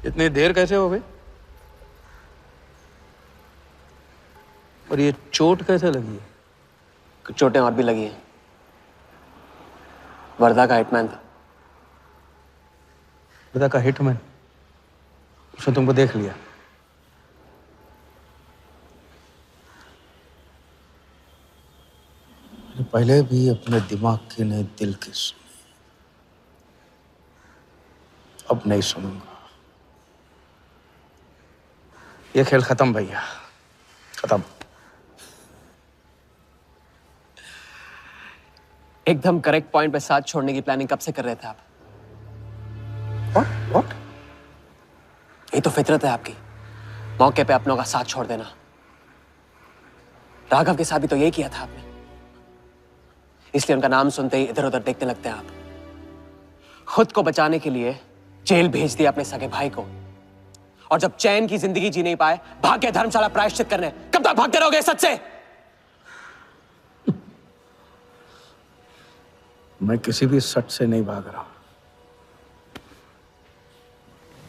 इतनी देर कैसे हो गई? और ये चोट कैसे लगी है? कुछ चोटें और भी लगी हैं। वर्धा का हिटमैन था। वर्धा का हिटमैन? उसने तुमको देख लिया? पहले भी अपने दिमाग की नहीं दिल की सुनी, अब नहीं सुनूंगा। ये खेल खत्म भैया, खत्म। एकदम करेक्ट पॉइंट पे साथ छोड़ने की प्लानिंग कब से कर रहे थे आप? What? ये तो फितरत है आपकी, मौके पे अपनों का साथ छोड़ देना। राघव के साथ भी तो यही किया था आपने, इसलिए उनका नाम सुनते ही इधर उधर देखने लगते हैं आप। खुद को बचाने के लिए जेल भेज दिया अपने सगे भाई को, और जब चैन की जिंदगी जी नहीं पाए भाग के धर्मशाला प्रायश्चित करने। कब तक भागते रहोगे सच से? मैं किसी भी सच से नहीं भाग रहा।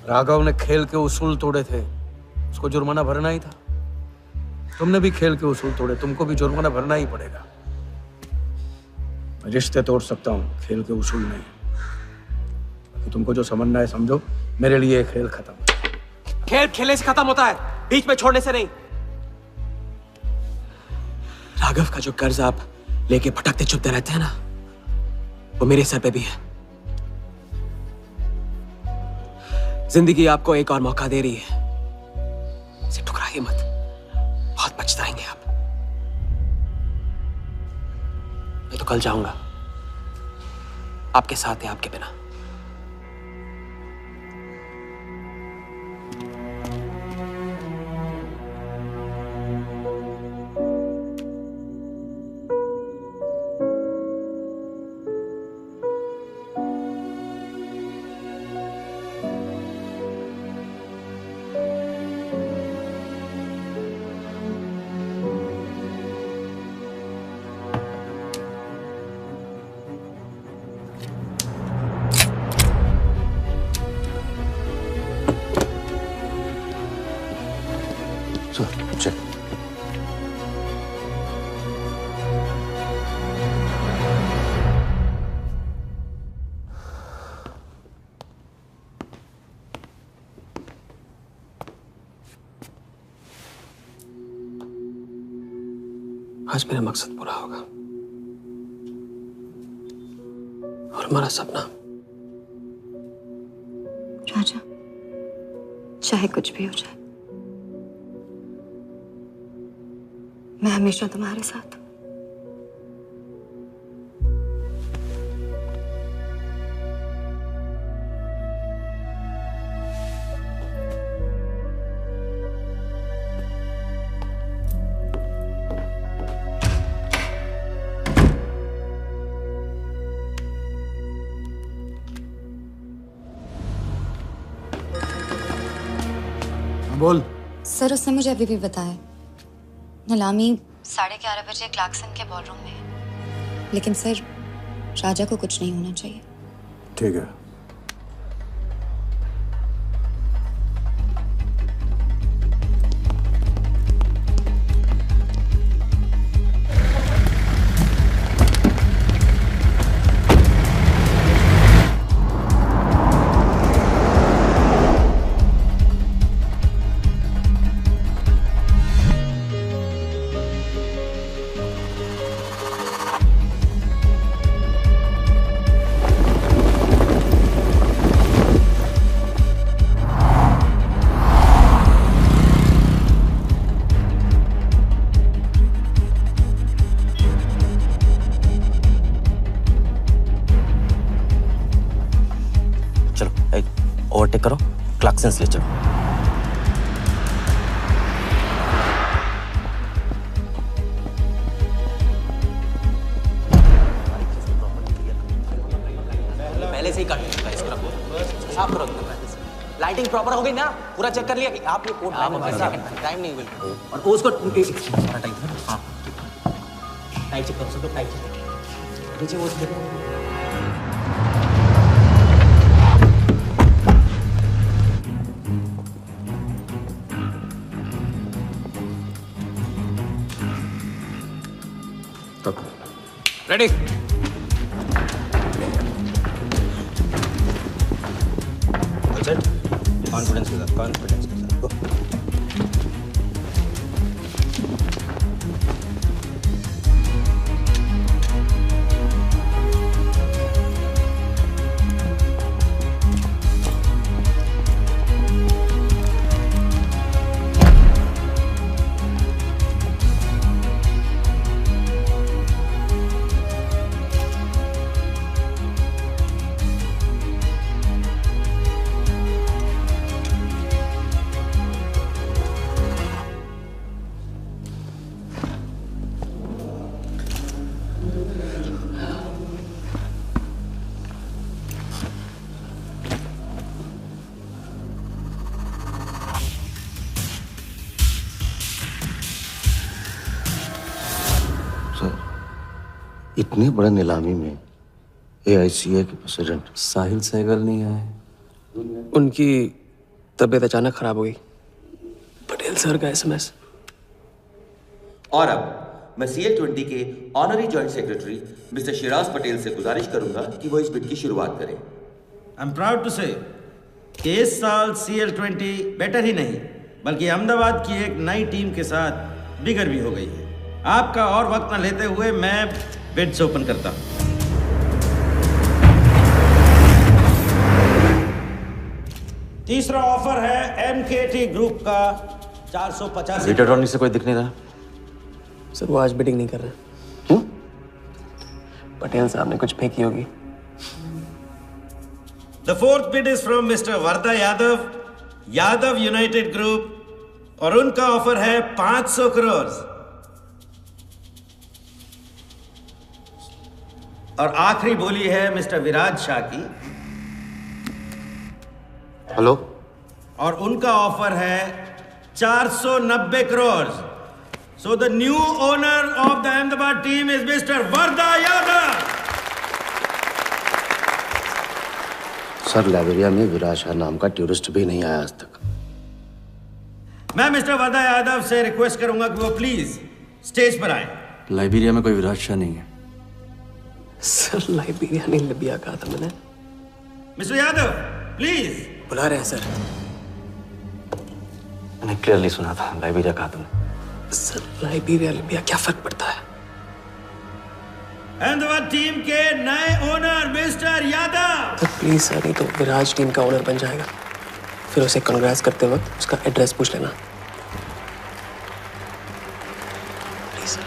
राघव ने खेल के उसूल तोड़े थे, उसको जुर्माना भरना ही था। तुमने भी खेल के उसूल तोड़े, तुमको भी जुर्माना भरना ही पड़ेगा। मैं रिश्ते तोड़ सकता हूँ, खेल के उसूल नहीं। तो तुमको जो समझना है समझो, मेरे लिए ये खेल खत्म। खेल खेलने से खत्म होता है, बीच में छोड़ने से नहीं। राघव का जो कर्ज आप लेके भटकते चुपते रहते हैं ना, वो मेरे सर पे भी है। जिंदगी आपको एक और मौका दे रही है, इसे ठुकराइए मत, बहुत पछताएंगे आप। मैं तो कल जाऊंगा, आपके साथ है, आपके बिना। चल। आज मेरा मकसद पूरा होगा और हमारा सपना। राजा, चाहे कुछ भी हो जाए, मैं हमेशा तुम्हारे साथ हूं। बोल। सर, उसने मुझे अभी भी बताया नीलामी 11:30 बजे क्लार्कसन के बॉलरूम में है। लेकिन सर, राजा को कुछ नहीं होना चाहिए। ठीक है। ओवरटेक करो, क्लार्कसन ले चलो। पहले से ही काट चुका है इसको, साफ करो। लाइटिंग प्रॉपर हो गई ना? पूरा चेक कर लिया कि आप ये कोट टाइम नहीं बिल्कुल। और उसको सारा टाइम, हाँ टाइट चेक करो, सब टाइट चेक नीचे वो देखो। रेडी। कॉन्फिडेंस के साथ, कॉन्फिडेंस के साथ। इतने बड़े नीलामी में AICA के प्रेसिडेंट साहिल सहगल नहीं आए। उनकी तबीयत अचानक खराब हो गई। पटेल सर का SMS। और अब मैं CL20 के honorary joint secretary mister Shiraz Patel से गुजारिश करूंगा कि वो इस बिड की शुरुआत करें। आई एम प्राउड टू से कि इस साल CL20 बेटर ही नहीं बल्कि अहमदाबाद की एक नई टीम के साथ बिगर भी हो गई है। आपका और वक्त न लेते हुए मैं बिड्स ओपन करता हूं। तीसरा ऑफर है MKT ग्रुप का 485। रीटा अटॉर्नी से कोई दिख नहीं रहा। सर वो आज बिडिंग नहीं कर रहे। क्यों? पटेल साहब ने कुछ फेंकी होगी। The fourth bid is from Mr. Varda Yadav United group और उनका ऑफर है 500 करोड़। और आखिरी बोली है मिस्टर विराज शाह की। हेलो। और उनका ऑफर है 490 crore. So the new owner of the Ahmedabad team is mister Varda Yadav. Sir Liberia में विराज शाह नाम का टूरिस्ट भी नहीं आया आज तक। मैं मिस्टर वर्दा यादव से रिक्वेस्ट करूंगा कि वो प्लीज स्टेज पर आए। लाइबेरिया में कोई विराज शाह नहीं है। सर लाइबेरिया नहीं लिबिया कहा था मैंने। Mister Yadav please. बुला रहे हैं सर। मैंने क्लियरली सुना था लाइबेरिया कहा तुमने। सर लाइबेरिया लिबिया क्या फर्क पड़ता है? अहमदाबाद टीम के नए owner mister Yadav. Sir please sir, नहीं तो विराज टीम का ओनर बन जाएगा। फिर उसे कांग्रेस करते वक्त उसका एड्रेस पूछ लेना। Please sir.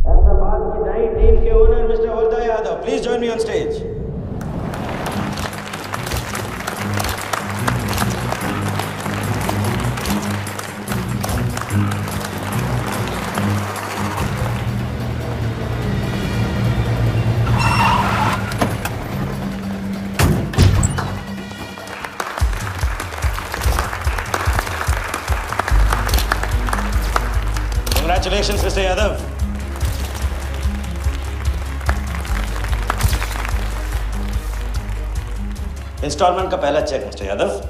अहमदाबाद की नई टीम के owner mister Varda Yadav, please join me on stage. Congratulations, Mr. Yadav. Instalment का पहला चेक मिस्टर यादव।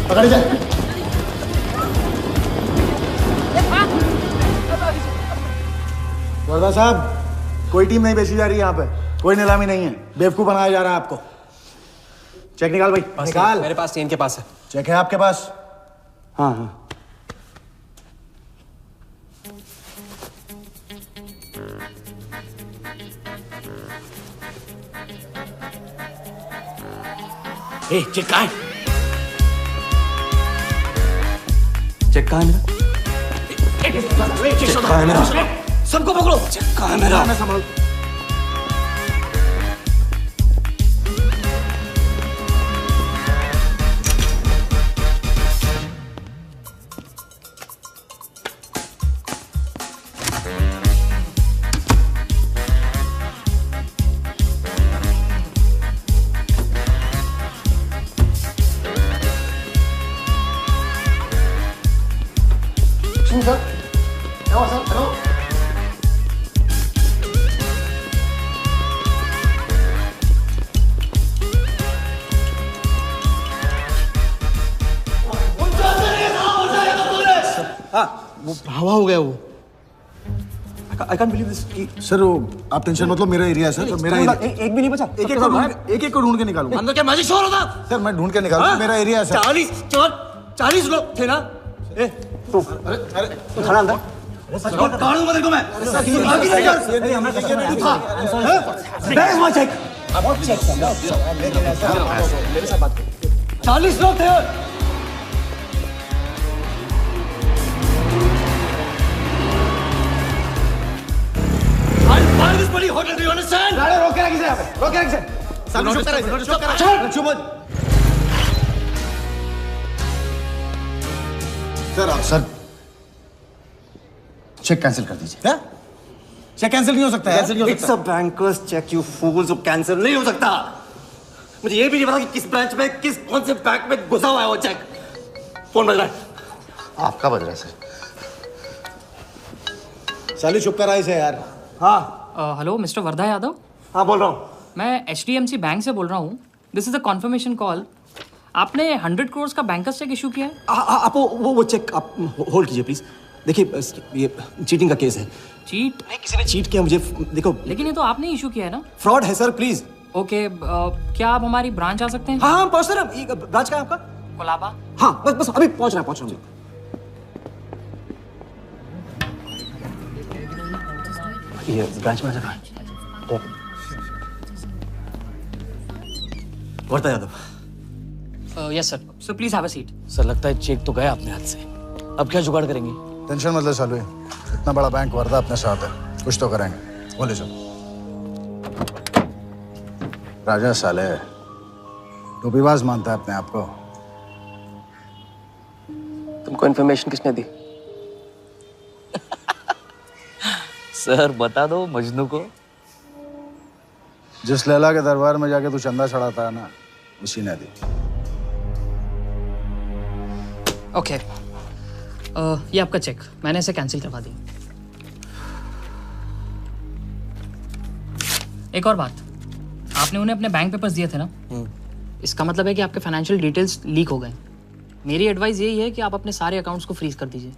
पकड़ जा। वर्दा साहब, कोई टीम नहीं बेची जा रही यहाँ पे, कोई नीलामी नहीं है, बेवकूफ बनाया जा रहा है आपको। चेक निकाल भाई, निकाल। मेरे पास इनके पास है। चेक है आपके पास? हाँ हाँ। चेक कहाँ है? चेक कहाँ है मेरा? चेक कहाँ है मेरा? सबको पकड़ो। चेक कहाँ है मेरा? मैं संभाल। वो हवा हो गया वो। I can't believe this. Sir आप टेंशन मत लो, मेरा एरिया है सर, तो मेरा एक भी नहीं बचा। एक को ढूंढ के निकालूंगा। अंदर क्या मैजिक शो हो रहा था? सर मैं ढूंढ के निकालूंगा, मेरा एरिया है सर। 40 लोग थे ना? तू खड़ा अंदर। काट दूंगा तेरे को मैं। Where is my check? मेरे साथ बात कर। 40 लोग थे। Why this bloody hotel? Do you understand? रोके रखिए यहाँ पे, रोके रखिए। सामने चुप करा, चुप करा, चुप मत। सर चेक कैंसिल कर दीजिए। क्या? चेक कैंसिल नहीं हो सकता है? It's a banker's check, you fools, वो कैंसिल नहीं हो सकता। मुझे ये भी नहीं पता कि किस ब्रांच में, कौन से बैंक में घुसा हुआ है वो चेक। फोन बज रहा है। आपका बज रहा है सर। साली चुप करा इसे यार। हाँ। Hello mister Wardha Yadav. हाँ बोल रहा हूँ। मैं HDMC बैंक से बोल रहा हूँ। This is a confirmation call. आपने 100 करोड़ का बैंकर्स चेक इशू किया है? आप वो चेक आप होल्ड कीजिए प्लीज। देखिए ये चीटिंग का केस है। चीट? नहीं, किसी ने चीट किया मुझे, देखो। लेकिन ये तो आपने इशू किया है ना? फ्रॉड है सर, प्लीज। ओके, क्या आप हमारी ब्रांच आ सकते हैं? हाँ पहुंच सर। ब्रांच का है आपका? कोलाबा। हाँ बस अभी पहुंच रहा हूँ। ये ब्रांच मैनेजर कहाँ है? Wardha Yadav. Yes sir, so please have a seat. Sir लगता है चेक तो गया अपने हाथ से, अब क्या जुगाड़ करेंगे? टेंशन मत ले सालू, इतना बड़ा बैंक वर्धा अपने साथ है, कुछ तो करेंगे। बोले सर। राजा साले टोपीबाज मानता है अपने आप को। तुमको इन्फॉर्मेशन किसने दी? सर बता दो मजनू को। जिस लैला के दरबार में जाके तू चंदा चढ़ाता है ना, उसी ने दी। ओके, ये आपका चेक, मैंने इसे कैंसिल करवा दिया। एक और बात, आपने उन्हें अपने बैंक पेपर्स दिए थे ना? इसका मतलब है कि आपके फाइनेंशियल डिटेल्स लीक हो गए। मेरी एडवाइस यही है कि आप अपने सारे अकाउंट्स को फ्रीज कर दीजिए।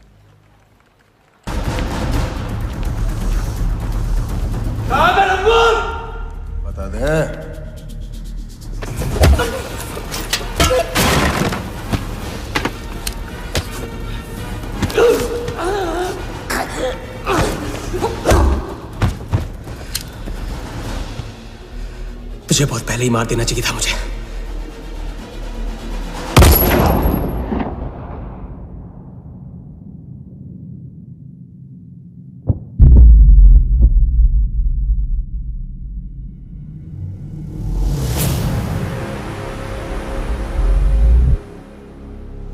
बता दे। तुझे बहुत पहले ही मार देना चाहिए था मुझे।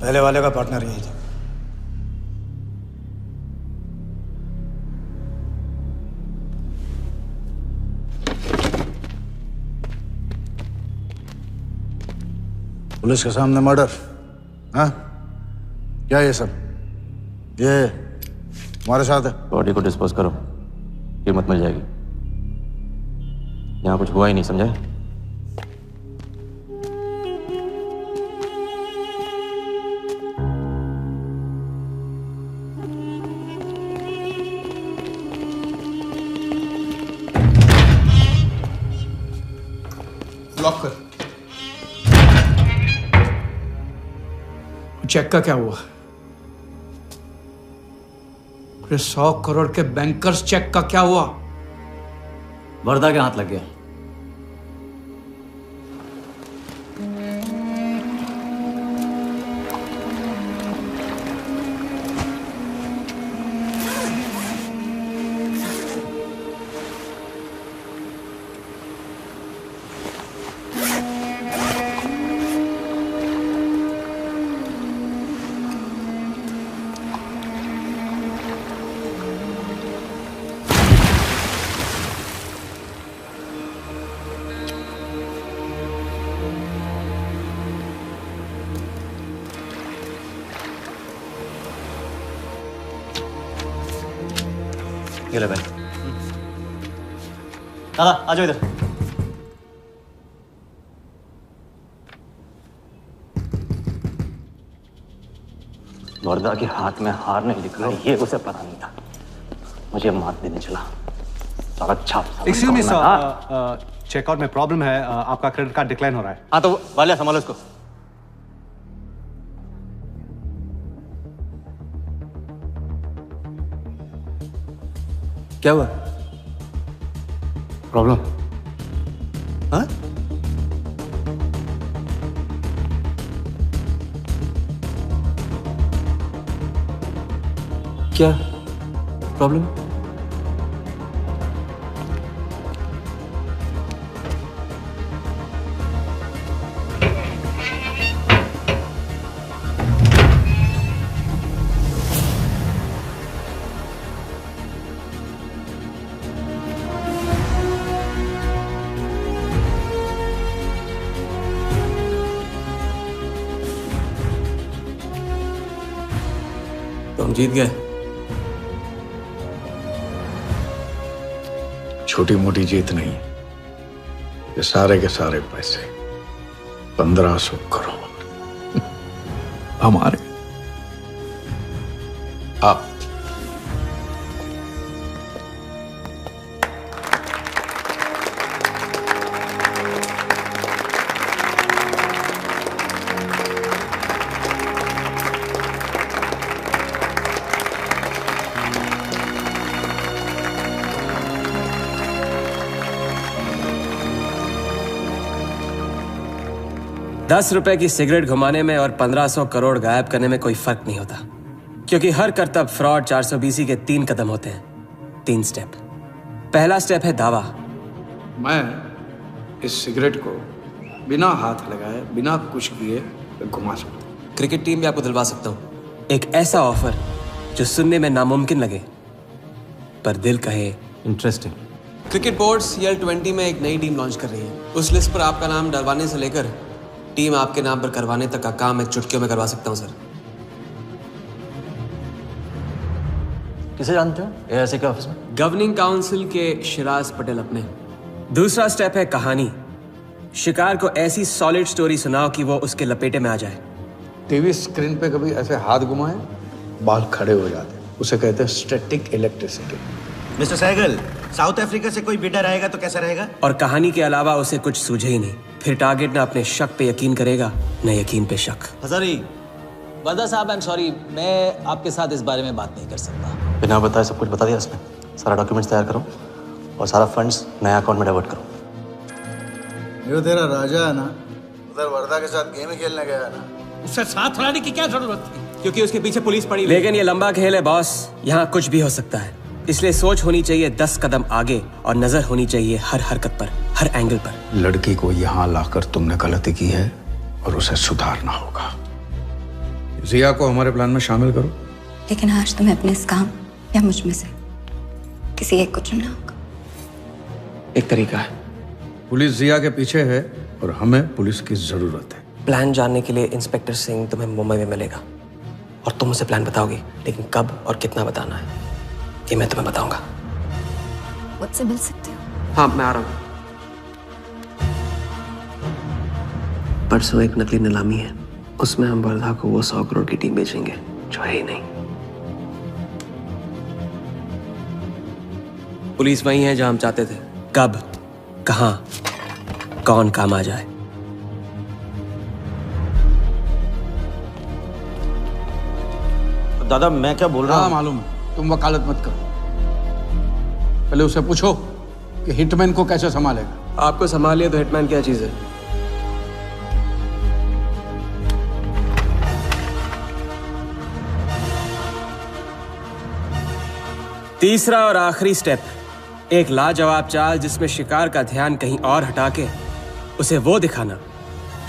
पहले वाले का पार्टनर यही था। पुलिस के सामने मर्डर? हाँ, क्या ये सब? ये हमारे साथ है। बॉडी को डिस्पोज करो, कीमत मिल जाएगी। यहाँ कुछ हुआ ही नहीं, समझा? लॉक कर। चेक का क्या हुआ? 100 करोड़ के बैंकर्स चेक का क्या हुआ? वर्धा के हाथ लग गया। ये ले भाई। दादा आ जाओ इधर। वर्धा के हाथ में हार नहीं लिखा, ये उसे पता नहीं था। मुझे मात देने चला। साला छाप। एक्सक्यूज मी सर, चेकआउट में प्रॉब्लम है, आपका क्रेडिट कार्ड डिक्लाइन हो रहा है। हाँ तो वालिया संभालो इसको। क्या हुआ? प्रॉब्लम? हाँ? क्या प्रॉब्लम? तुम जीत गए। छोटी मोटी जीत नहीं, ये सारे के सारे पैसे 1500 करोड़ हमारे। आप ₹10 की सिगरेट घुमाने में और 1500 करोड़ गायब करने में कोई फर्क नहीं होता, क्योंकि हर करतब फ्रॉड 420 के 3 कदम होते हैं, 3 स्टेप। पहला स्टेप है दावा। मैं इस सिगरेट को बिना हाथ लगाए, बिना कुछ किए घुमा सकता हूँ। क्रिकेट टीम भी आपको दिलवा सकता हूँ एक ऐसा ऑफर जो सुनने में नामुमकिन लगे पर दिल कहे इंटरेस्टिंग। क्रिकेट बोर्ड CL20 में एक नई टीम लॉन्च कर रही है। उस लिस्ट पर आपका नाम डलवाने से लेकर टीम आपके नाम पर करवाने तक का काम मैं चुटकियों में करवा सकता हूं सर। किसे जानते हो AIC के ऑफिस में? गवर्निंग काउंसिल के शिराज पटेल अपने। दूसरा स्टेप है कहानी। शिकार को ऐसी सॉलिड स्टोरी सुनाओ कि वो उसके लपेटे में आ जाए। टीवी स्क्रीन पे कभी ऐसे हाथ घुमाए बाल खड़े हो जाते, उसे कहते हैं static electricity. Mister Sehgal, South Africa से कोई बिडर आएगा तो कैसा रहेगा? और कहानी के अलावा उसे कुछ सूझे ही नहीं। फिर टारगेट न अपने शक पे यकीन करेगा, न यकीन पे शक। हजारी, वर्दा साहब, आई एम सॉरी, मैं आपके साथ इस बारे में बात नहीं कर सकता। बिना बताए सब कुछ बता दिया उसने। सारा डॉक्यूमेंट्स तैयार करो और सारा फंड्स नया अकाउंट में डाइवर्ट करो। जो तेरा राजा है ना, उधर वर्दा के साथ गेम ही खेलने गया ना, उससे साथ लाने की क्या जरूरत थी? क्योंकि उसके पीछे पुलिस पड़ी। लेकिन ये लंबा खेल है बॉस, यहाँ कुछ भी हो सकता है। इसलिए सोच होनी चाहिए 10 कदम आगे और नजर होनी चाहिए हर हरकत पर, हर एंगल पर। लड़की को यहाँ लाकर तुमने गलती की है और उसे सुधारना होगा। जिया को हमारे प्लान में शामिल करो। लेकिन आज तुम्हें अपने इस काम या मुझ में से किसी एक को चुनना होगा। एक तरीका है। पुलिस जिया के पीछे है और हमें पुलिस की जरूरत है। प्लान जानने के लिए इंस्पेक्टर सिंह तुम्हें मुंबई में मिलेगा और तुम उसे प्लान बताओगे, लेकिन कब और कितना बताना है ये मैं तुम्हें बताऊंगा। मुझसे मिल सकते हो? हाँ, मैं आ रहा हूँ। परसों एक नकली नीलामी है, उसमें हम वर्धा को वो 100 करोड़ की टीम बेचेंगे जो है ही नहीं। पुलिस वही है जहां हम चाहते थे। कब, कहां, कौन काम आ जाए। दादा मैं क्या बोल रहा हूँ? मालूम है, तुम वकालत मत करो। पहले उसे पूछो कि हिटमैन को कैसे संभालेगा। आपको संभालिए तो हिटमैन क्या चीज है? तीसरा और आखिरी स्टेप, एक लाजवाब चाल जिसमें शिकार का ध्यान कहीं और हटा के उसे वो दिखाना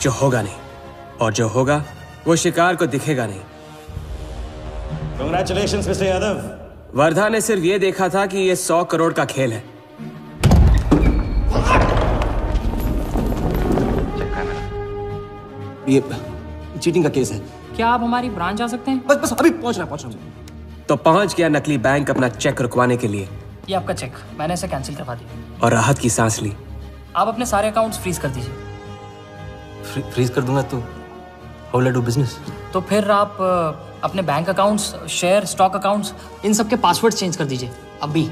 जो होगा नहीं, और जो होगा वो शिकार को दिखेगा नहीं। Congratulations, mister Yadav. वर्धा ने सिर्फ ये देखा था कि ये 100 करोड़ का खेल है। ये चीटिंग का केस है। क्या आप हमारी ब्रांच आ सकते हैं? बस अभी पहुंच रहा तो पहुंच गया नकली बैंक अपना चेक रुकवाने के लिए। ये आपका चेक, मैंने इसे कैंसिल करवा दिया। और राहत की सांस ली। आप अपने सारे अकाउंट्स फ्रीज कर दीजिए। फ्रीज कर दूंगा तो how will I do business? तो फिर आप अपने bank accounts, share, stock accounts, इन सब के पासवर्ड चेंज कर दीजिए। अभी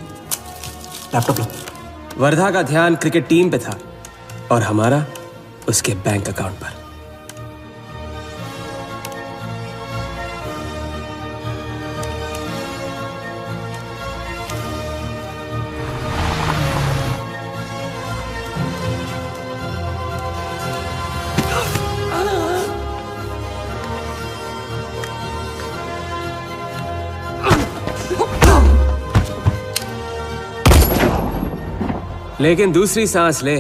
लैपटॉप लो। वर्धा का ध्यान क्रिकेट टीम पे था और हमारा उसके बैंक अकाउंट पर। लेकिन दूसरी सांस ले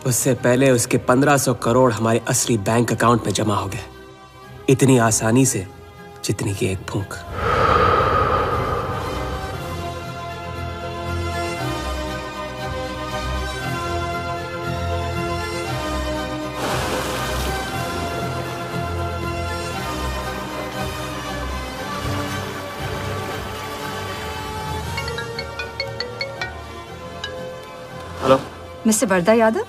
उससे पहले उसके 1500 करोड़ हमारे असली बैंक अकाउंट में जमा हो गए, इतनी आसानी से जितनी कि एक फूंक। Mr. Vardha Yadav?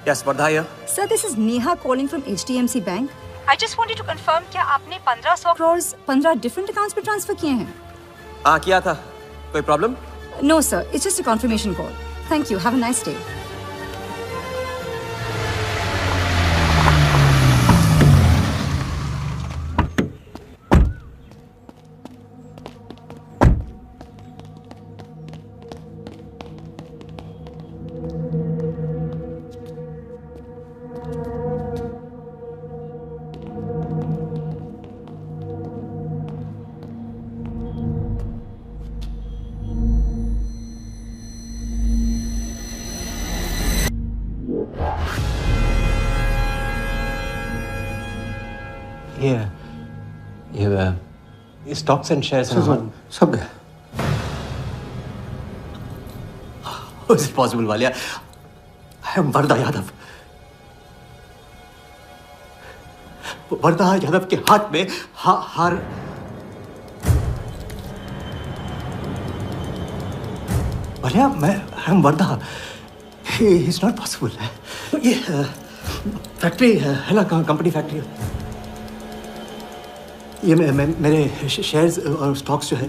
Yes, Vardha here. Sir, this is Neha calling from HDMC Bank. I just wanted to confirm क्या आपने 1500 crores 15 different accounts पे ट्रांसफर किए हैं? हाँ किया था। कोई problem? No sir, it's just a confirmation call. Thank you. Have a nice day. ये स्टॉक्स एंड शेयर्स सब गया। How is it possible, Walia? I am Wardha Yadav. Wardha Yadav के हाथ में हार। वालिया, मैं I am Wardha. It's not possible। ये फैक्ट्री है ना, कंपनी फैक्ट्री। ये मेरे शेयर्स और स्टॉक्स जो है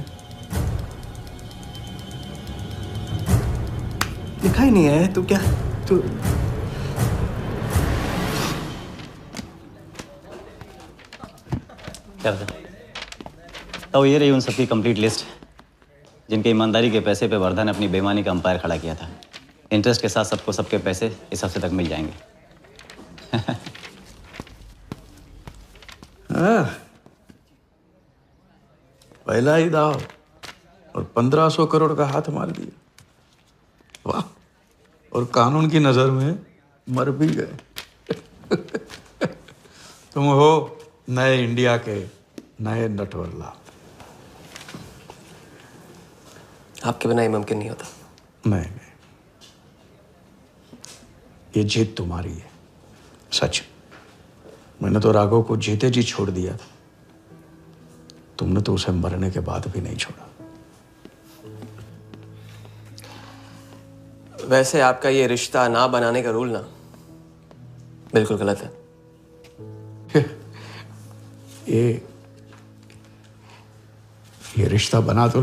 लिखा ही नहीं है। तो क्या तू क्या बता? तो ये रही उन सबकी कंप्लीट लिस्ट जिनके ईमानदारी के पैसे पे वर्धा ने अपनी बेईमानी का अंपायर खड़ा किया था। इंटरेस्ट के साथ सबको सबके पैसे इस हफ्ते तक मिल जाएंगे। पहला ही दाव और 1500 करोड़ का हाथ मार दिया। वाह, और कानून की नजर में मर भी गए। तुम हो नए इंडिया के नए नटवरला। आपके बिना ये मुमकिन नहीं होता। नहीं, ये जीत तुम्हारी है, सच। मैंने तो राघव को जीते जी छोड़ दिया था, तुमने तो उसे मरने के बाद भी नहीं छोड़ा। वैसे आपका ये रिश्ता ना बनाने का रूल ना बिल्कुल गलत है। ये रिश्ता बना तो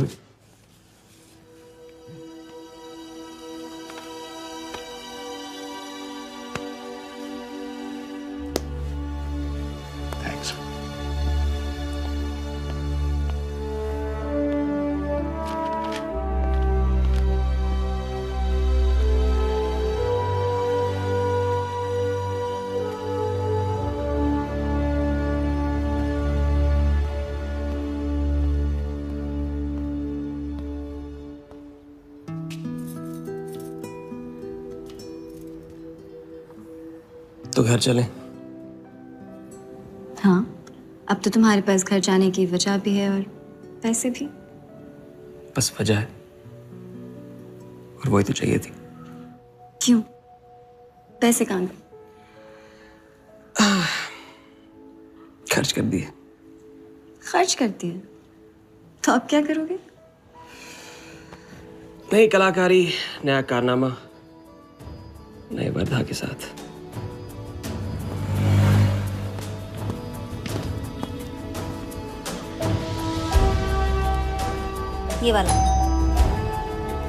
तो घर चले। हाँ, अब तो तुम्हारे पास घर जाने की वजह भी है और पैसे भी। बस वजह है और वही तो चाहिए थी। क्यों? पैसे कहाँ गए? खर्च कर दिए। खर्च कर दिए? तो अब क्या करोगे? नई कलाकारी, नया कारनामा, नए वर्धा के साथ। ये वाला।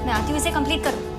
मैं आती हूँ इसे कंप्लीट करूँ।